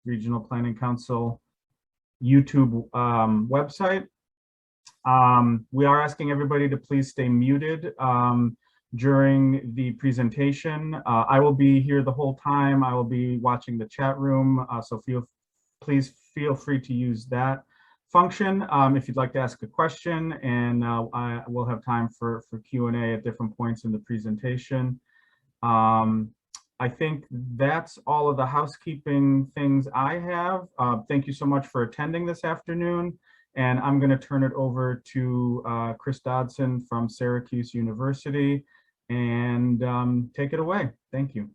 Regional Planning Council YouTube website. We are asking everybody to please stay muted during the presentation. I will be here the whole time. I will be watching the chat room, so please feel free to use that function if you'd like to ask a question, and I will have time for Q&A at different points in the presentation. I think that's all of the housekeeping things I have. Thank you so much for attending this afternoon. And I'm going to turn it over to Chris Dodson from Syracuse University and take it away. Thank you.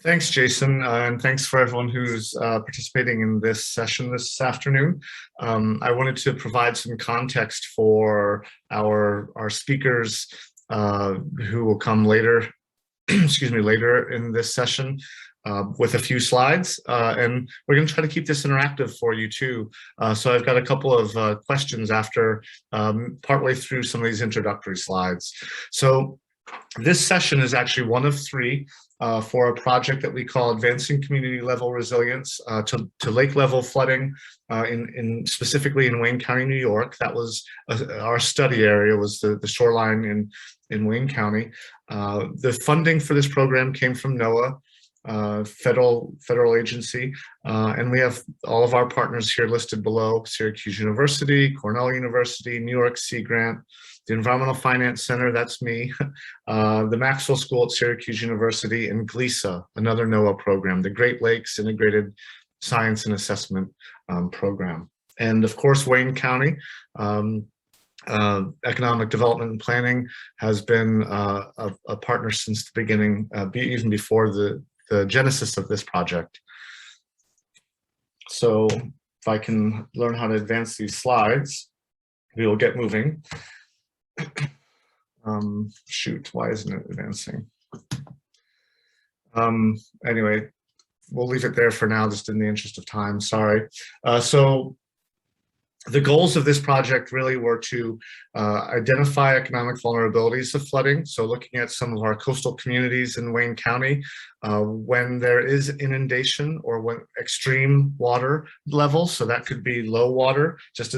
Thanks, Jason, and thanks for everyone who's participating in this session this afternoon. I wanted to provide some context for our speakers who will come later, excuse me, later in this session with a few slides. And we're going to try to keep this interactive for you too. So I've got a couple of questions after partway through some of these introductory slides. So this session is actually one of three for a project that we call Advancing Community Level Resilience to Lake Level Flooding, specifically in Wayne County, New York. That was our study area, was the shoreline in Wayne County. The funding for this program came from NOAA, federal agency, and we have all of our partners here listed below: Syracuse University, Cornell University, New York Sea Grant, the Environmental Finance Center, that's me, the Maxwell School at Syracuse University, and Gliese, another NOAA program, the Great Lakes Integrated Science and Assessment Program. And of course, Wayne County Economic Development and Planning has been a partner since the beginning, even before the genesis of this project. So if I can learn how to advance these slides, we will get moving. Shoot, why isn't it advancing? Anyway, we'll leave it there for now, just in the interest of time, sorry. So the goals of this project really were to identify economic vulnerabilities of flooding. So looking at some of our coastal communities in Wayne County, when there is inundation or when extreme water levels, so that could be low water, just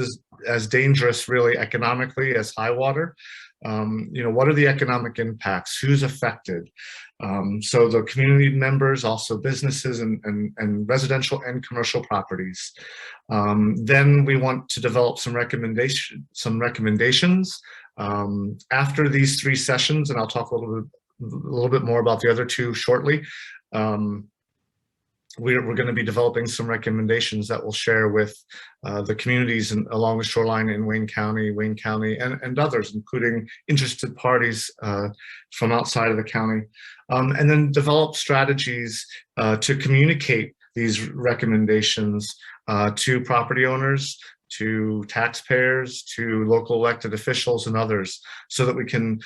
as dangerous really economically as high water. You know, what are the economic impacts? Who's affected? So the community members, also businesses and residential and commercial properties. Then we want to develop some recommendations after these three sessions, and I'll talk a little bit more about the other two shortly. We're going to be developing some recommendations that we'll share with the communities along the shoreline in Wayne County, and others, including interested parties from outside of the county. And then develop strategies to communicate these recommendations to property owners, to taxpayers, to local elected officials and others, so that we can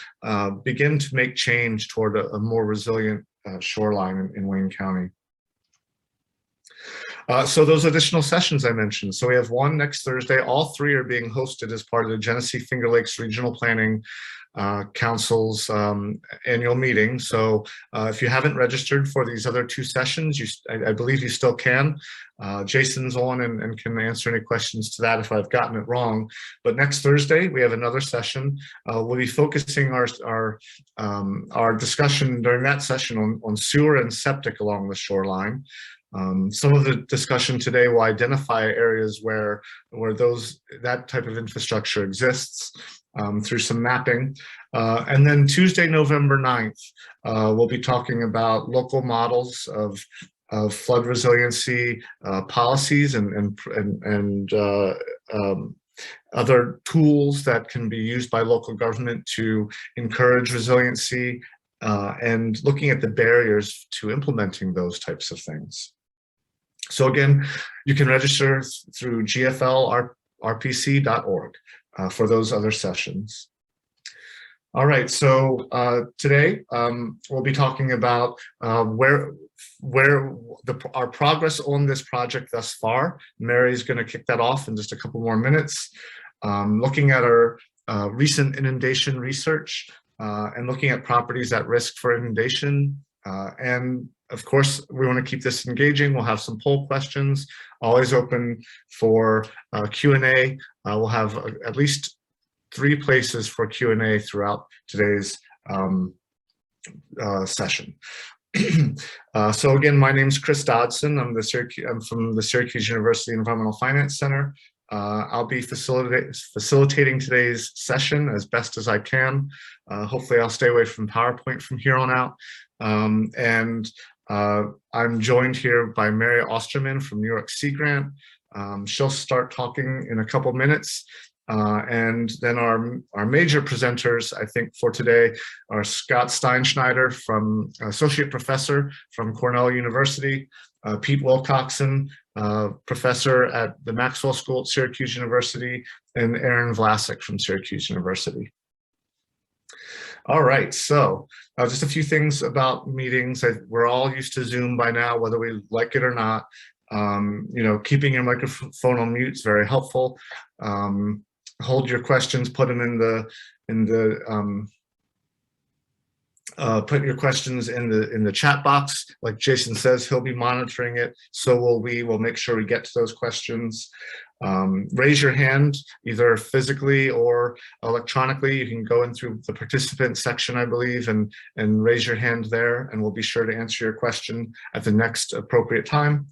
begin to make change toward a more resilient shoreline in Wayne County. So those additional sessions I mentioned. So we have one next Thursday. All three are being hosted as part of the Genesee Finger Lakes Regional Planning Council's annual meeting. So if you haven't registered for these other two sessions, I believe you still can. Jason's on and can answer any questions to that if I've gotten it wrong. But next Thursday, we have another session. We'll be focusing our discussion during that session on sewer and septic along the shoreline. Some of the discussion today will identify areas where that type of infrastructure exists through some mapping. And then Tuesday, November 9th, we'll be talking about local models of flood resiliency policies and other tools that can be used by local government to encourage resiliency and looking at the barriers to implementing those types of things. So again, you can register through GFLRPC.org for those other sessions. All right, so today we'll be talking about our progress on this project thus far. Mary's going to kick that off in just a couple more minutes. Looking at our recent inundation research and looking at properties at risk for inundation, and of course, we want to keep this engaging. We'll have some poll questions, always open for Q&A. We'll have at least 3 places for Q&A throughout today's session. So again, my name is Chris Dodson. I'm from the Syracuse University Environmental Finance Center. I'll be facilitating today's session as best as I can. Hopefully I'll stay away from PowerPoint from here on out. I'm joined here by Mary Osterman from New York Sea Grant. She'll start talking in a couple minutes. And then our major presenters, I think, for today are Scott Steinschneider, Associate Professor from Cornell University, Pete Wilcoxon, Professor at the Maxwell School at Syracuse University, and Aaron Vlasic from Syracuse University. All right, so just a few things about meetings. We're all used to Zoom by now, whether we like it or not. Keeping your microphone on mute is very helpful. Hold your questions, put them put your questions in the chat box. Like Jason says, he'll be monitoring it. So will we. We'll make sure we get to those questions. Raise your hand, either physically or electronically. You can go in through the participant section, I believe, and raise your hand there, and we'll be sure to answer your question at the next appropriate time.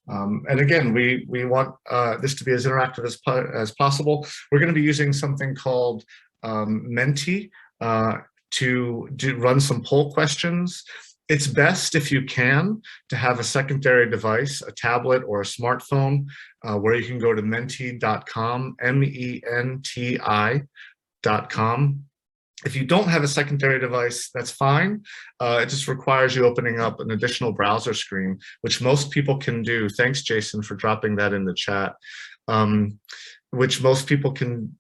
And again, we want this to be as interactive as possible. We're going to be using something called Menti to run some poll questions. It's best, if you can, to have a secondary device, a tablet or a smartphone, where you can go to menti.com, MENTI.com. If you don't have a secondary device, that's fine. It just requires you opening up an additional browser screen, which most people can do. Thanks, Jason, for dropping that in the chat. Which most people can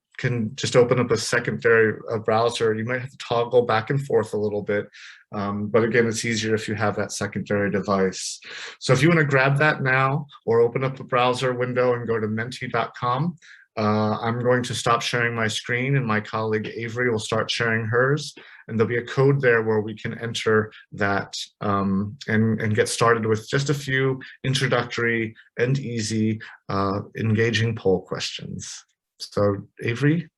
just open up a secondary browser. You might have to toggle back and forth a little bit. But again, it's easier if you have that secondary device. So if you want to grab that now or open up the browser window and go to menti.com, I'm going to stop sharing my screen, and my colleague Avery will start sharing hers, and there'll be a code there where we can enter that and get started with just a few introductory and easy engaging poll questions. So Avery.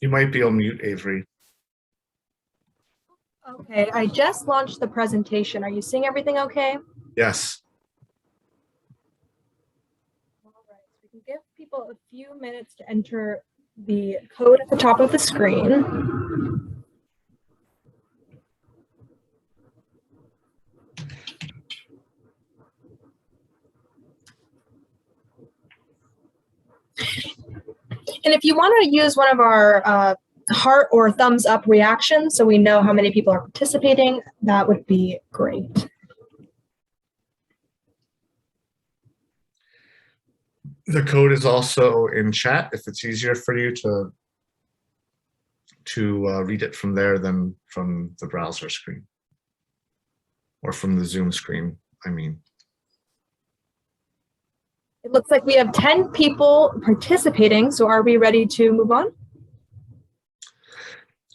You might be on mute, Avery. Okay, I just launched the presentation. Are you seeing everything okay? Yes. All right, so we can give people a few minutes to enter the code at the top of the screen. And if you want to use one of our heart or thumbs up reactions so we know how many people are participating, that would be great. The code is also in chat if it's easier for you to read it from there than from the browser screen, or from the Zoom screen, I mean. It looks like we have 10 people participating, so are we ready to move on?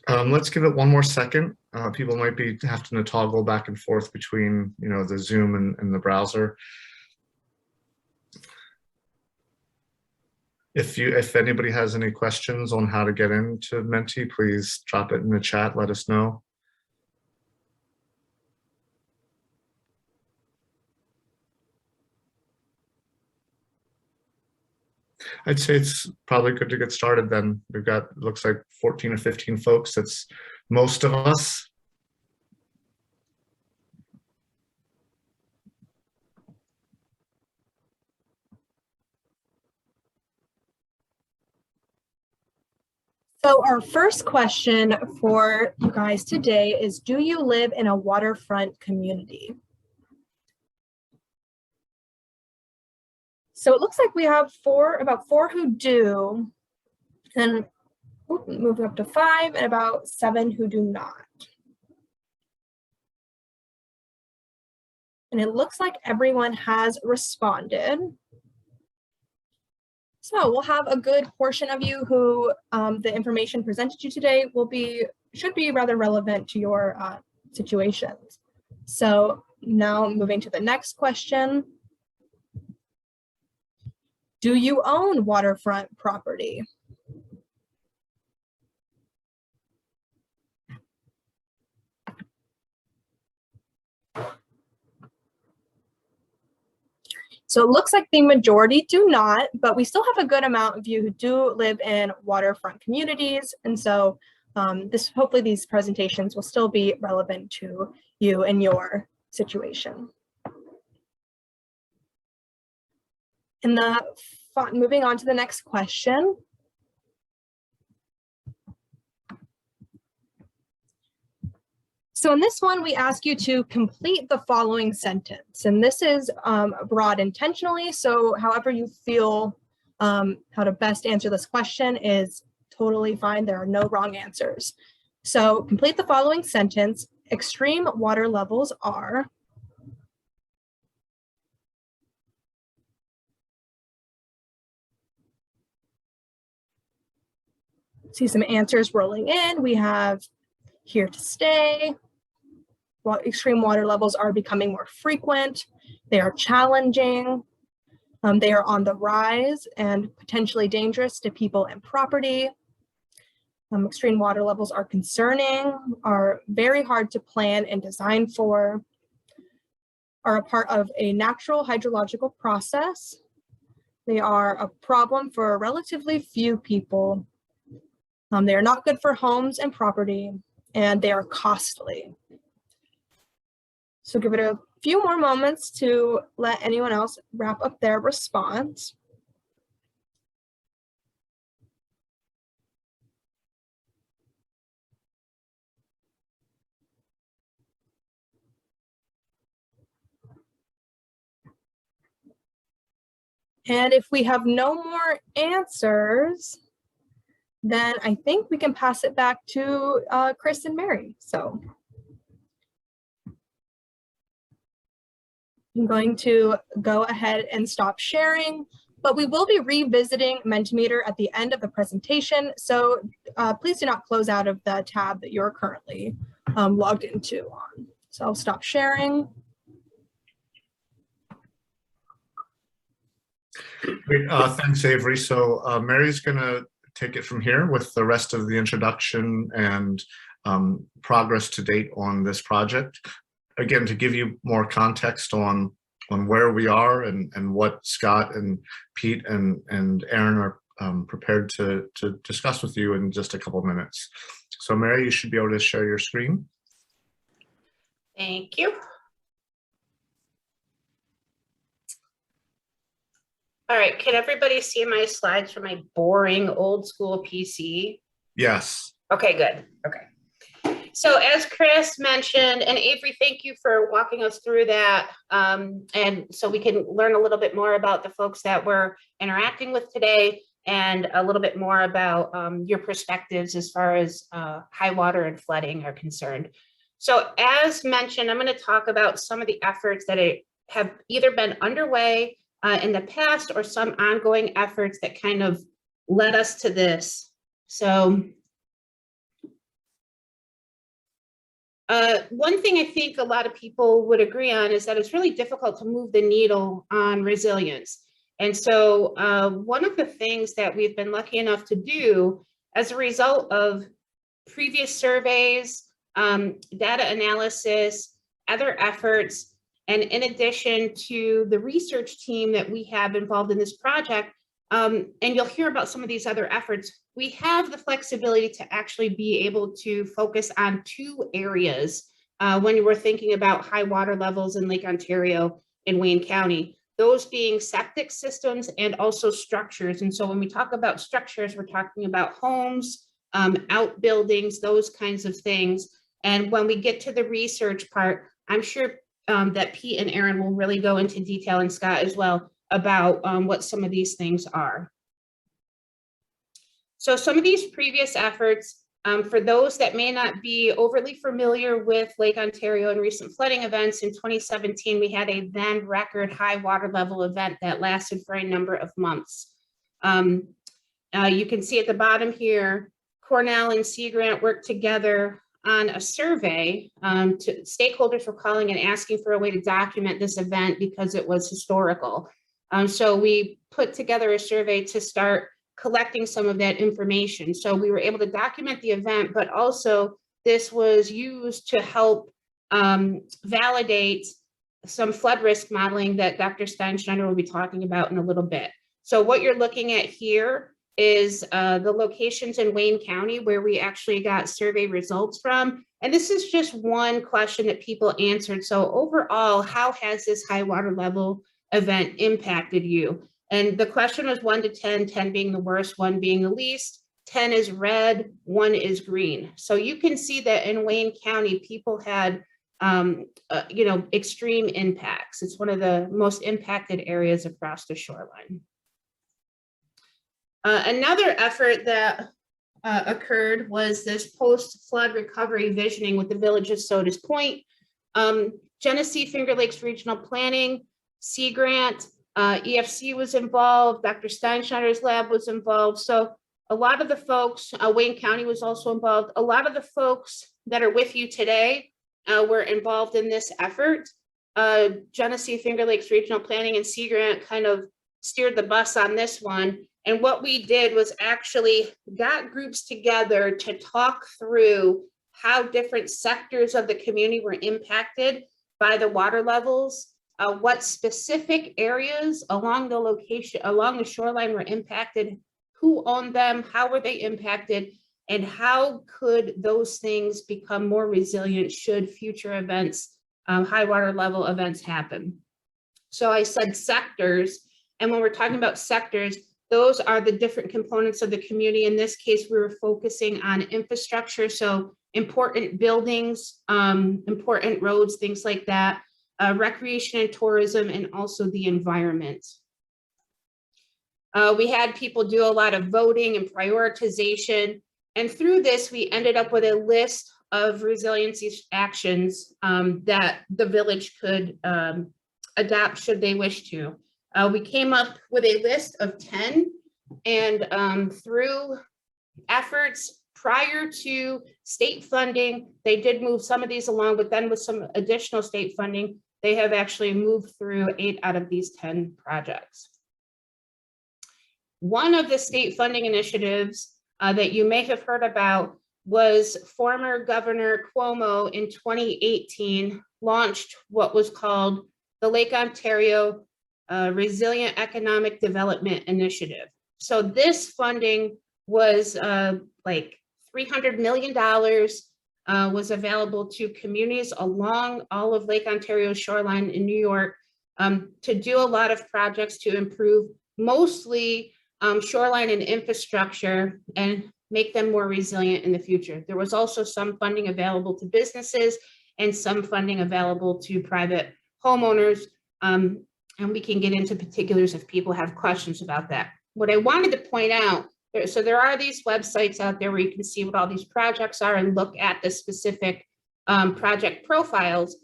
Let's give it one more second. People might be having to toggle back and forth between, the Zoom and the browser. If anybody has any questions on how to get into Menti, please drop it in the chat. Let us know. I'd say it's probably good to get started then. We've got, looks like 14 or 15 folks. That's most of us. So our first question for you guys today is, do you live in a waterfront community? So it looks like we have about four who do, and move up to 5, and about 7 who do not. And it looks like everyone has responded. So we'll have a good portion of you who the information presented to you today should be rather relevant to your situations. So now moving to the next question. Do you own waterfront property? So it looks like the majority do not, but we still have a good amount of you who do live in waterfront communities. And so hopefully these presentations will still be relevant to you and your situation. Moving on to the next question. So in this one, we ask you to complete the following sentence. And this is broad intentionally. So however you feel how to best answer this question is totally fine. There are no wrong answers. So complete the following sentence. Extreme water levels are. See some answers rolling in. We have here to stay. Well, extreme water levels are becoming more frequent. They are challenging. They are on the rise and potentially dangerous to people and property. Extreme water levels are concerning, are very hard to plan and design for, are a part of a natural hydrological process. They are a problem for relatively few people. They are not good for homes and property, and they are costly. So give it a few more moments to let anyone else wrap up their response. And if we have no more answers, then I think we can pass it back to Chris and Mary. So I'm going to go ahead and stop sharing, but we will be revisiting Mentimeter at the end of the presentation. So please do not close out of the tab that you're currently logged into on. So I'll stop sharing. Great. Thanks, Avery. So Mary's going to take it from here with the rest of the introduction and progress to date on this project. Again, to give you more context on where we are and what Scott and Pete and Aaron are prepared to discuss with you in just a couple of minutes. So Mary, you should be able to share your screen. Thank you. All right, can everybody see my slides from my boring old school PC? Yes. Okay, good. Okay. So as Chris mentioned, and Avery, thank you for walking us through that. And so we can learn a little bit more about the folks that we're interacting with today and a little bit more about your perspectives as far as high water and flooding are concerned. So as mentioned, I'm going to talk about some of the efforts that have either been underway in the past or some ongoing efforts that kind of led us to this. So one thing I think a lot of people would agree on is that it's really difficult to move the needle on resilience. And so one of the things that we've been lucky enough to do as a result of previous surveys, data analysis, other efforts, and in addition to the research team that we have involved in this project, and you'll hear about some of these other efforts, we have the flexibility to actually be able to focus on two areas when we're thinking about high water levels in Lake Ontario in Wayne County, those being septic systems and also structures. And so when we talk about structures, we're talking about homes, outbuildings, those kinds of things. And when we get to the research part, I'm sure that Pete and Aaron will really go into detail, and Scott as well, about what some of these things are. So some of these previous efforts For those that may not be overly familiar with Lake Ontario and recent flooding events, in 2017, we had a then record high water level event that lasted for a number of months. You can see at the bottom here, Cornell and Sea Grant worked together on a survey. Stakeholders were calling and asking for a way to document this event because it was historical. So we put together a survey to start collecting some of that information. So we were able to document the event, but also this was used to help validate some flood risk modeling that Dr. Steinschneider will be talking about in a little bit. So what you're looking at here is the locations in Wayne County where we actually got survey results from. And this is just one question that people answered. So overall, how has this high water level event impacted you? And the question was 1 to 10, 10 being the worst, 1 being the least. 10 is red, 1 is green. So you can see that in Wayne County, people had extreme impacts. It's one of the most impacted areas across the shoreline. Another effort that occurred was this post-flood recovery visioning with the village of Sodas Point. Genesee Finger Lakes Regional Planning, Sea Grant, EFC was involved, Dr. Steinschneider's lab was involved. So a lot of the folks, Wayne County was also involved. A lot of the folks that are with you today were involved in this effort. Genesee Finger Lakes Regional Planning and Sea Grant kind of steered the bus on this one. And what we did was actually got groups together to talk through how different sectors of the community were impacted by the water levels. What specific areas along the shoreline were impacted, who owned them, how were they impacted, and how could those things become more resilient should future events, high water level events happen. So I said sectors, and when we're talking about sectors, those are the different components of the community. In this case, we were focusing on infrastructure, so important buildings, important roads, things like that. Recreation and tourism, and also the environment. We had people do a lot of voting and prioritization. And through this, we ended up with a list of resiliency actions that the village could adopt should they wish to. We came up with a list of 10, and through efforts prior to state funding, they did move some of these along, but then with some additional state funding, they have actually moved through 8 out of these 10 projects. One of the state funding initiatives that you may have heard about was former Governor Cuomo in 2018 launched what was called the Lake Ontario Resilient Economic Development Initiative. So this funding was like $300 million was available to communities along all of Lake Ontario's shoreline in New York to do a lot of projects to improve mostly shoreline and infrastructure and make them more resilient in the future. There was also some funding available to businesses and some funding available to private homeowners. And we can get into particulars if people have questions about that. What I wanted to point out, so there are these websites out there where you can see what all these projects are and look at the specific project profiles.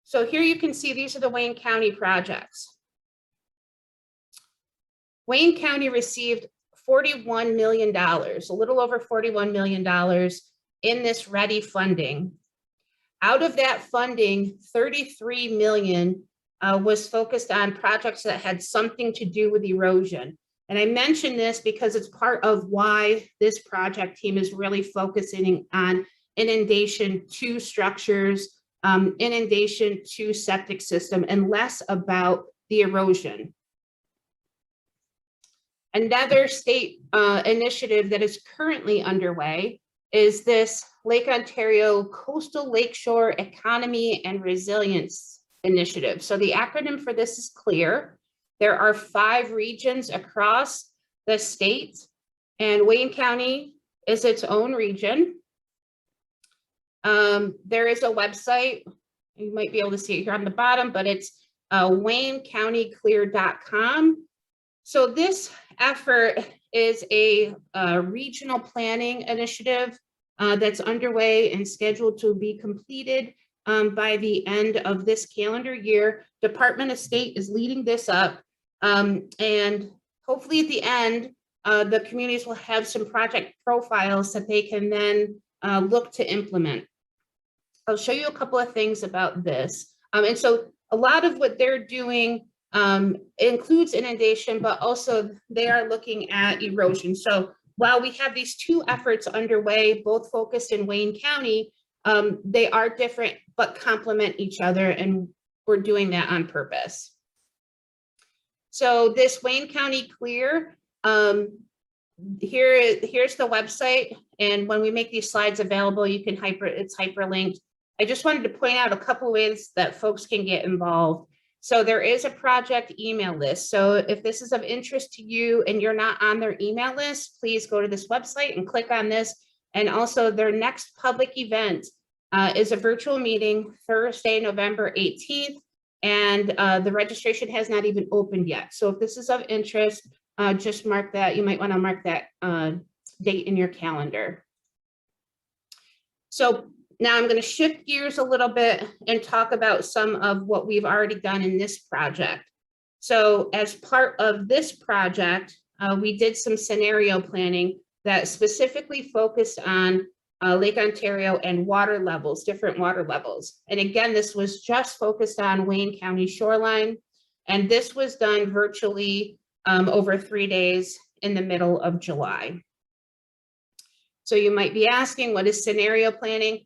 So here you can see these are the Wayne County projects. Wayne County received $41 million, a little over $41 million in this READY funding. Out of that funding, $33 million was focused on projects that had something to do with erosion. And I mention this because it's part of why this project team is really focusing on inundation to structures, inundation to septic system, and less about the erosion. Another state initiative that is currently underway is this Lake Ontario Coastal Lakeshore Economy and Resilience Initiative. So the acronym for this is CLEAR. There are 5 regions across the state, and Wayne County is its own region. There is a website, you might be able to see it here on the bottom, but it's waynecountyclear.com. So this effort is a regional planning initiative that's underway and scheduled to be completed by the end of this calendar year. Department of State is leading this up, and hopefully at the end, the communities will have some project profiles that they can then look to implement. I'll show you a couple of things about this. And so a lot of what they're doing includes inundation, but also they are looking at erosion. So while we have these two efforts underway, both focused in Wayne County, they are different but complement each other, and we're doing that on purpose. So this Wayne County Clear, here's the website, and when we make these slides available, you can it's hyperlinked. I just wanted to point out a couple of ways that folks can get involved. So there is a project email list. So if this is of interest to you and you're not on their email list, please go to this website and click on this. And also their next public event is a virtual meeting Thursday, November 18th. And the registration has not even opened yet. So if this is of interest, just mark that. You might want to mark that date in your calendar. So now I'm going to shift gears a little bit and talk about some of what we've already done in this project. So as part of this project, we did some scenario planning that specifically focused on Lake Ontario and water levels, different water levels. And again, this was just focused on Wayne County shoreline. And this was done virtually over 3 days in the middle of July. So you might be asking, what is scenario planning?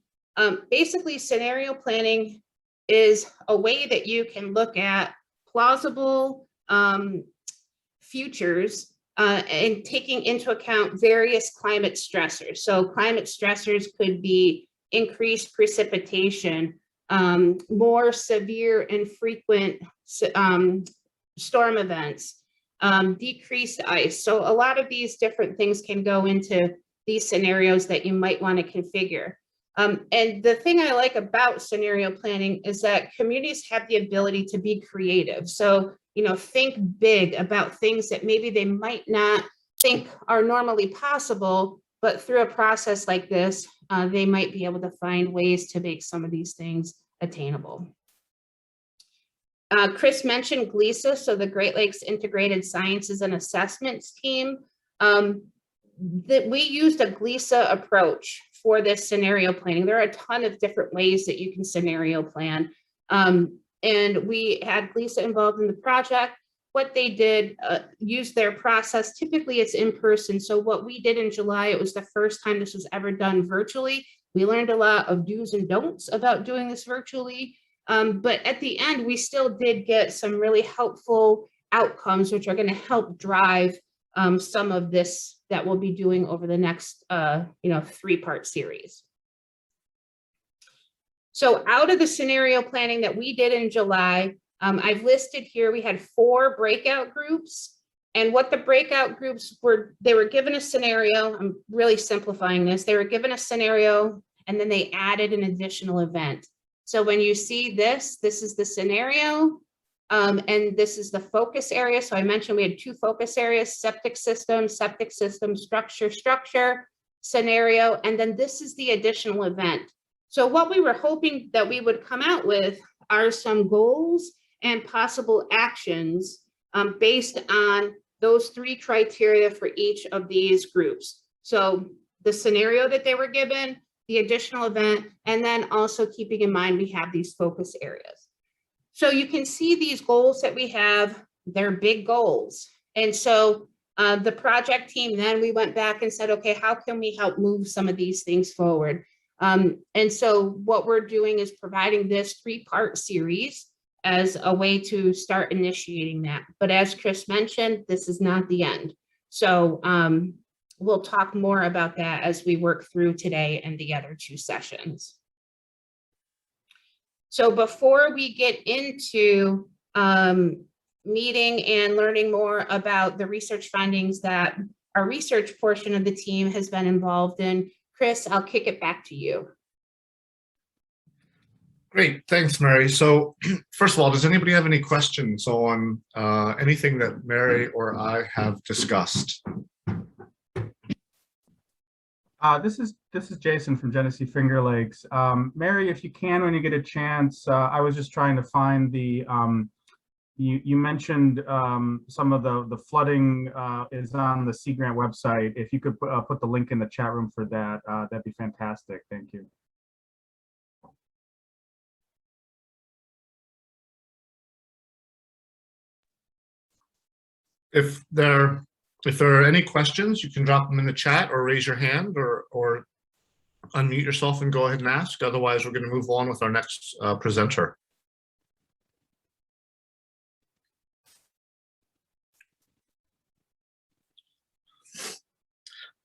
Basically, scenario planning is a way that you can look at plausible futures and taking into account various climate stressors. So climate stressors could be increased precipitation, more severe and frequent storm events, decreased ice. So a lot of these different things can go into these scenarios that you might want to configure. And the thing I like about scenario planning is that communities have the ability to be creative. So, think big about things that maybe they might not think are normally possible, but through a process like this, they might be able to find ways to make some of these things attainable. Chris mentioned Gliese, so the Great Lakes Integrated Sciences and Assessments team. That we used a Gliese approach for this scenario planning. There are a ton of different ways that you can scenario plan. And we had Gliese involved in the project. What they did, use their process. Typically it's in person. So what we did in July, it was the first time this was ever done virtually. We learned a lot of do's and don'ts about doing this virtually. But at the end, we still did get some really helpful outcomes, which are going to help drive some of this that we'll be doing over the next, 3-part series. So out of the scenario planning that we did in July, I've listed here, we had 4 breakout groups. And what the breakout groups were, they were given a scenario. I'm really simplifying this. They were given a scenario and then they added an additional event. So when you see this is the scenario. And this is the focus area. So I mentioned we had 2 focus areas: septic system, structure, scenario, and then this is the additional event. So what we were hoping that we would come out with are some goals and possible actions based on those 3 criteria for each of these groups. So the scenario that they were given, the additional event, and then also keeping in mind we have these focus areas. So you can see these goals that we have, they're big goals. And so the project team, then we went back and said, okay, how can we help move some of these things forward? And so what we're doing is providing this 3-part series as a way to start initiating that. But as Chris mentioned, this is not the end. So we'll talk more about that as we work through today and the other 2 sessions. So before we get into meeting and learning more about the research findings that our research portion of the team has been involved in, Chris, I'll kick it back to you. Great, thanks, Mary. So first of all, does anybody have any questions on anything that Mary or I have discussed? This is Jason from Genesee Finger Lakes. Mary, if you can, when you get a chance, I was just trying to find the you mentioned some of the flooding is on the Sea Grant website. If you could put the link in the chat room for that, that'd be fantastic. Thank you. If there are any questions, you can drop them in the chat or raise your hand or unmute yourself and go ahead and ask. Otherwise, we're going to move on with our next presenter.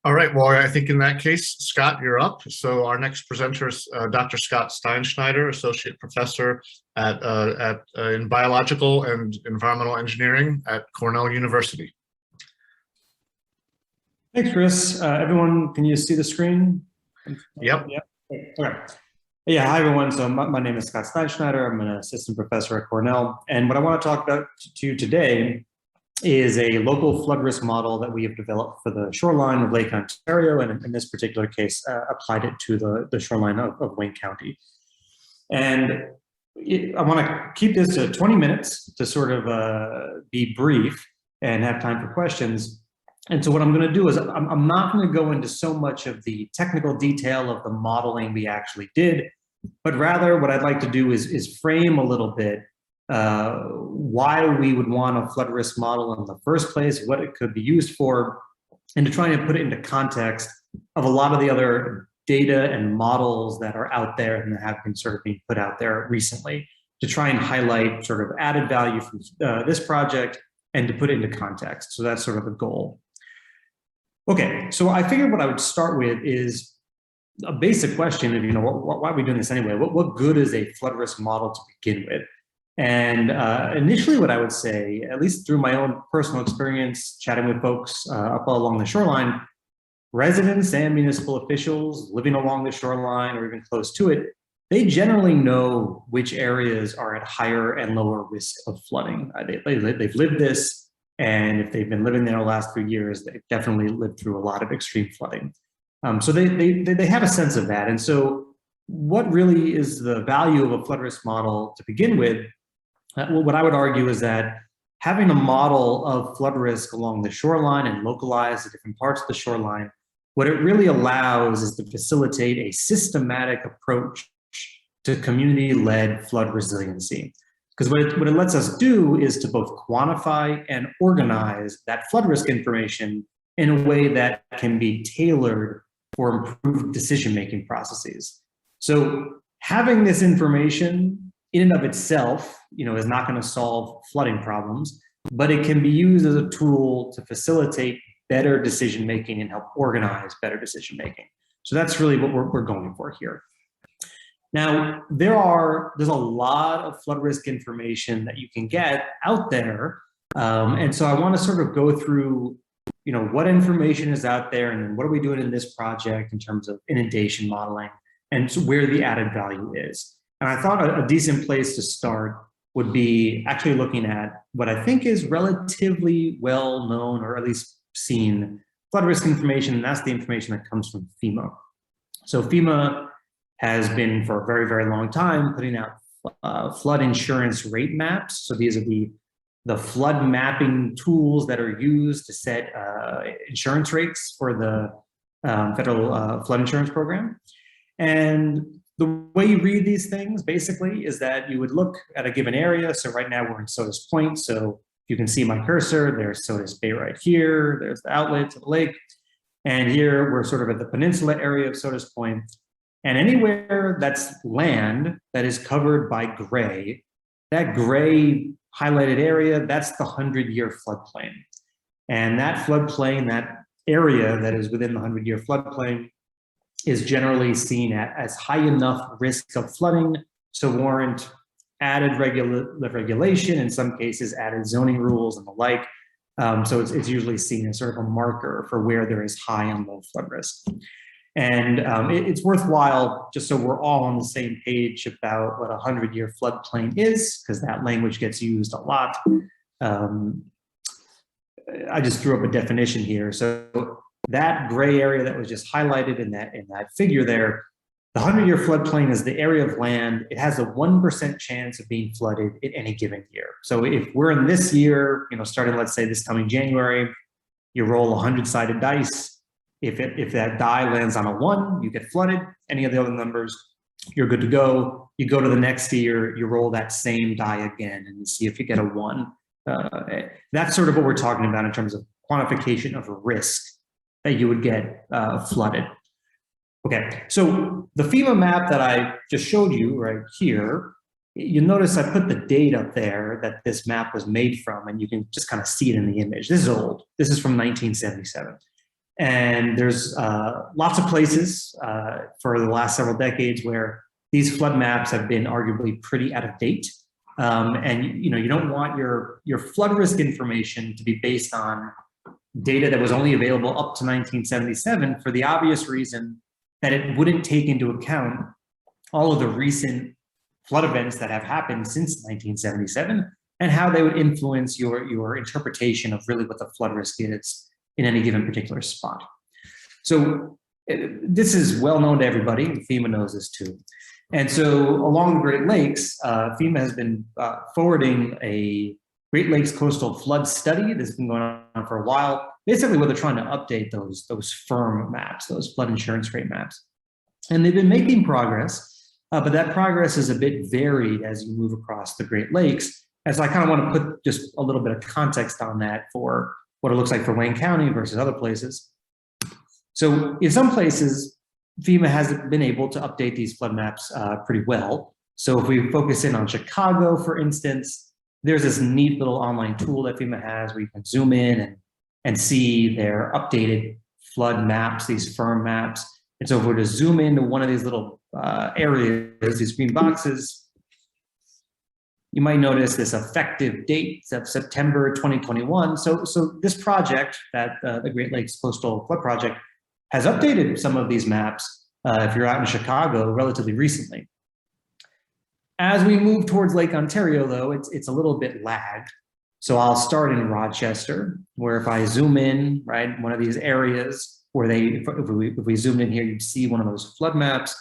All right, well, I think in that case, Scott, you're up. So our next presenter is Dr. Scott Steinschneider, Associate Professor in Biological and Environmental Engineering at Cornell University. Thanks, Chris. Everyone, can you see the screen? Yep. Okay. Yeah, hi, everyone. So my name is Scott Steinschneider. I'm an assistant professor at Cornell. And what I want to talk about to you today is a local flood risk model that we have developed for the shoreline of Lake Ontario, and in this particular case, applied it to the shoreline of Wayne County. And I want to keep this to 20 minutes to sort of be brief and have time for questions. And so what I'm going to do is I'm not going to go into so much of the technical detail of the modeling we actually did, but rather what I'd like to do is frame a little bit why we would want a flood risk model in the first place, what it could be used for, and to try and put it into context of a lot of the other data and models that are out there and that have been sort of being put out there recently, to try and highlight sort of added value from this project and to put it into context. So that's sort of the goal. Okay, so I figured what I would start with is a basic question of, why are we doing this anyway? What good is a flood risk model to begin with? And initially what I would say, at least through my own personal experience, chatting with folks up along the shoreline, residents and municipal officials living along the shoreline or even close to it, they generally know which areas are at higher and lower risk of flooding. They've lived this, and if they've been living there the last few years, they've definitely lived through a lot of extreme flooding. So they have a sense of that. And so what really is the value of a flood risk model to begin with? What I would argue is that having a model of flood risk along the shoreline and localize the different parts of the shoreline, what it really allows is to facilitate a systematic approach to community-led flood resiliency. Because what it lets us do is to both quantify and organize that flood risk information in a way that can be tailored for improved decision-making processes. So having this information in and of itself, is not going to solve flooding problems, but it can be used as a tool to facilitate better decision-making and help organize better decision-making. So that's really what we're going for here. Now, there's a lot of flood risk information that you can get out there. And so I want to sort of go through, what information is out there and then what are we doing in this project in terms of inundation modeling and so where the added value is. And I thought a decent place to start would be actually looking at what I think is relatively well known or at least seen flood risk information, and that's the information that comes from FEMA. So FEMA has been for a very, very long time putting out flood insurance rate maps. So these are the flood mapping tools that are used to set insurance rates for the federal flood insurance program. And the way you read these things basically is that you would look at a given area. So right now we're in Sodas Point. So you can see my cursor, there's Sodas Bay right here. There's the outlet to the lake. And here we're sort of at the peninsula area of Sodas Point. And anywhere that's land that is covered by gray, that gray highlighted area, that's the 100-year floodplain. And that floodplain, that area that is within the 100-year floodplain, is generally seen as high enough risk of flooding to warrant added regulation, in some cases added zoning rules and the like. So it's usually seen as sort of a marker for where there is high and low flood risk. And it's worthwhile, just so we're all on the same page about what a 100-year floodplain is, because that language gets used a lot. I just threw up a definition here. So that gray area that was just highlighted in that figure there, the 100-year floodplain is the area of land. It has a 1% chance of being flooded in any given year. So if we're in this year, starting, let's say, this coming January, you roll 100-sided dice. If that die lands on a 1, you get flooded. Any of the other numbers, you're good to go. You go to the next year, you roll that same die again, and you see if you get a 1. That's sort of what we're talking about in terms of quantification of a risk that you would get flooded. Okay, so the FEMA map that I just showed you right here, you'll notice I put the date up there that this map was made from, and you can just kind of see it in the image. This is old. This is from 1977. And there's lots of places for the last several decades where these flood maps have been arguably pretty out of date. And you don't want your flood risk information to be based on data that was only available up to 1977 for the obvious reason that it wouldn't take into account all of the recent flood events that have happened since 1977 and how they would influence your interpretation of really what the flood risk is in any given particular spot. So this is well known to everybody, and FEMA knows this too. And so along the Great Lakes, FEMA has been forwarding a Great Lakes coastal flood study that's been going on for a while. Basically, what they're trying to update those firm maps, those flood insurance rate maps. And they've been making progress, but that progress is a bit varied as you move across the Great Lakes. And so I kind of want to put just a little bit of context on that for what it looks like for Wayne County versus other places. So in some places, FEMA has been able to update these flood maps pretty well. So if we focus in on Chicago, for instance, there's this neat little online tool that FEMA has where you can zoom in and see their updated flood maps, these firm maps. And so if we're to zoom into one of these little areas, these green boxes, you might notice this effective date of September 2021. So this project, that the Great Lakes Coastal Flood Project, has updated some of these maps if you're out in Chicago relatively recently. As we move towards Lake Ontario, though, it's a little bit lagged. So I'll start in Rochester, where if I zoom in, right, one of these areas where if we zoomed in here, you'd see one of those flood maps,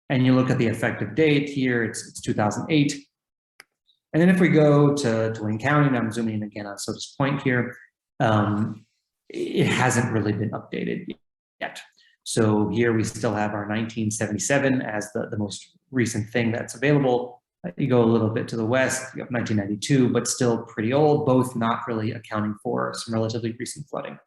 and you look at the effective date here, it's 2008. And then if we go to Wayne County, and I'm zooming in again on Sodas Point here, it hasn't really been updated yet. So here we still have our 1977 as the most recent thing that's available. You go a little bit to the west, you have 1992, but still pretty old, both not really accounting for some relatively recent flooding.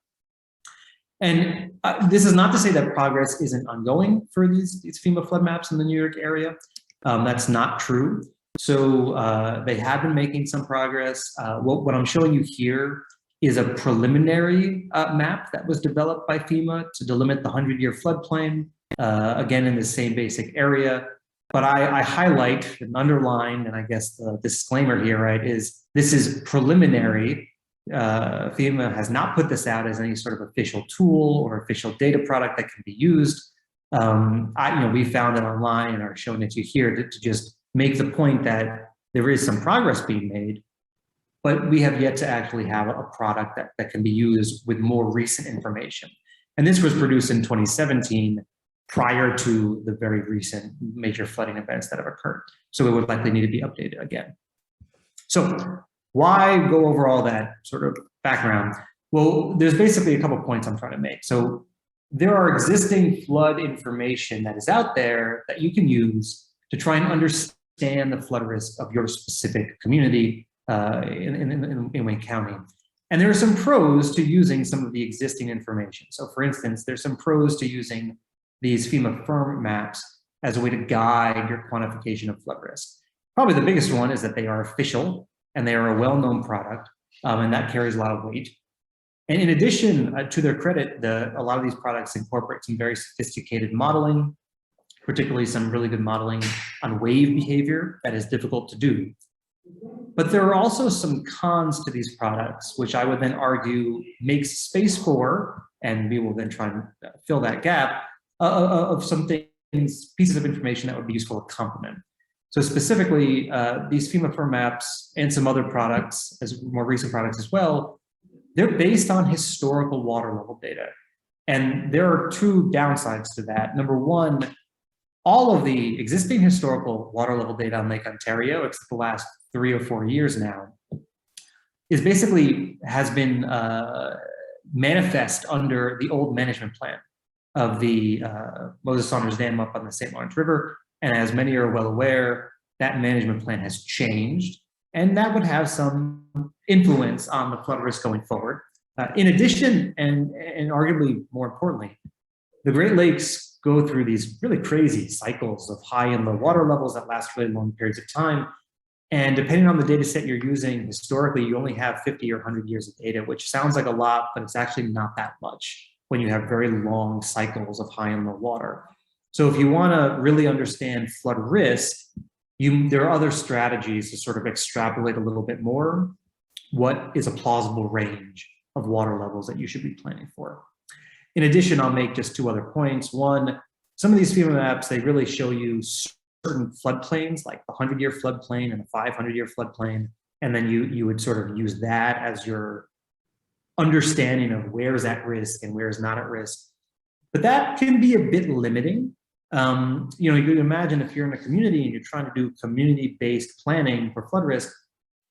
And this is not to say that progress isn't ongoing for these FEMA flood maps in the New York area. That's not true. So they have been making some progress. What I'm showing you here is a preliminary map that was developed by FEMA to delimit the 100-year floodplain, again in the same basic area. But I highlight and underline, and I guess the disclaimer here, right, is this is preliminary. FEMA has not put this out as any sort of official tool or official data product that can be used. We found it online and are showing it to you here to just make the point that there is some progress being made, but we have yet to actually have a product that can be used with more recent information. And this was produced in 2017, prior to the very recent major flooding events that have occurred. So it would likely need to be updated again. So why go over all that sort of background? Well, there's basically a couple of points I'm trying to make. So there are existing flood information that is out there that you can use to try and understand the flood risk of your specific community in Wayne County. And there are some pros to using some of the existing information. So for instance, there's some pros to using these FEMA firm maps as a way to guide your quantification of flood risk. Probably the biggest one is that they are official and they are a well-known product, and that carries a lot of weight. And in addition, to their credit, a lot of these products incorporate some very sophisticated modeling, particularly some really good modeling on wave behavior that is difficult to do. But there are also some cons to these products, which I would then argue makes space for, and we will then try and fill that gap, of some things, pieces of information that would be useful to complement. So specifically, these FEMA firm maps and some other products, as more recent products as well, they're based on historical water level data. And there are two downsides to that. Number one, all of the existing historical water level data on Lake Ontario, except the last 3 or 4 years now, is basically has been manifest under the old management plan of the Moses Saunders Dam up on the St. Lawrence River. And as many are well aware, that management plan has changed, and that would have some influence on the flood risk going forward. In addition, and arguably more importantly, the Great Lakes go through these really crazy cycles of high and low water levels that last really long periods of time. And depending on the data set you're using, historically, you only have 50 or 100 years of data, which sounds like a lot, but it's actually not that much when you have very long cycles of high and low water. So if you want to really understand flood risk, there are other strategies to sort of extrapolate a little bit more what is a plausible range of water levels that you should be planning for. In addition, I'll make just 2 other points. One, some of these FEMA maps, they really show you certain floodplains, like the 100-year floodplain and the 500-year floodplain, and then you would sort of use that as your understanding of where is at risk and where is not at risk. But that can be a bit limiting. You know, you can imagine if you're in a community and you're trying to do community-based planning for flood risk,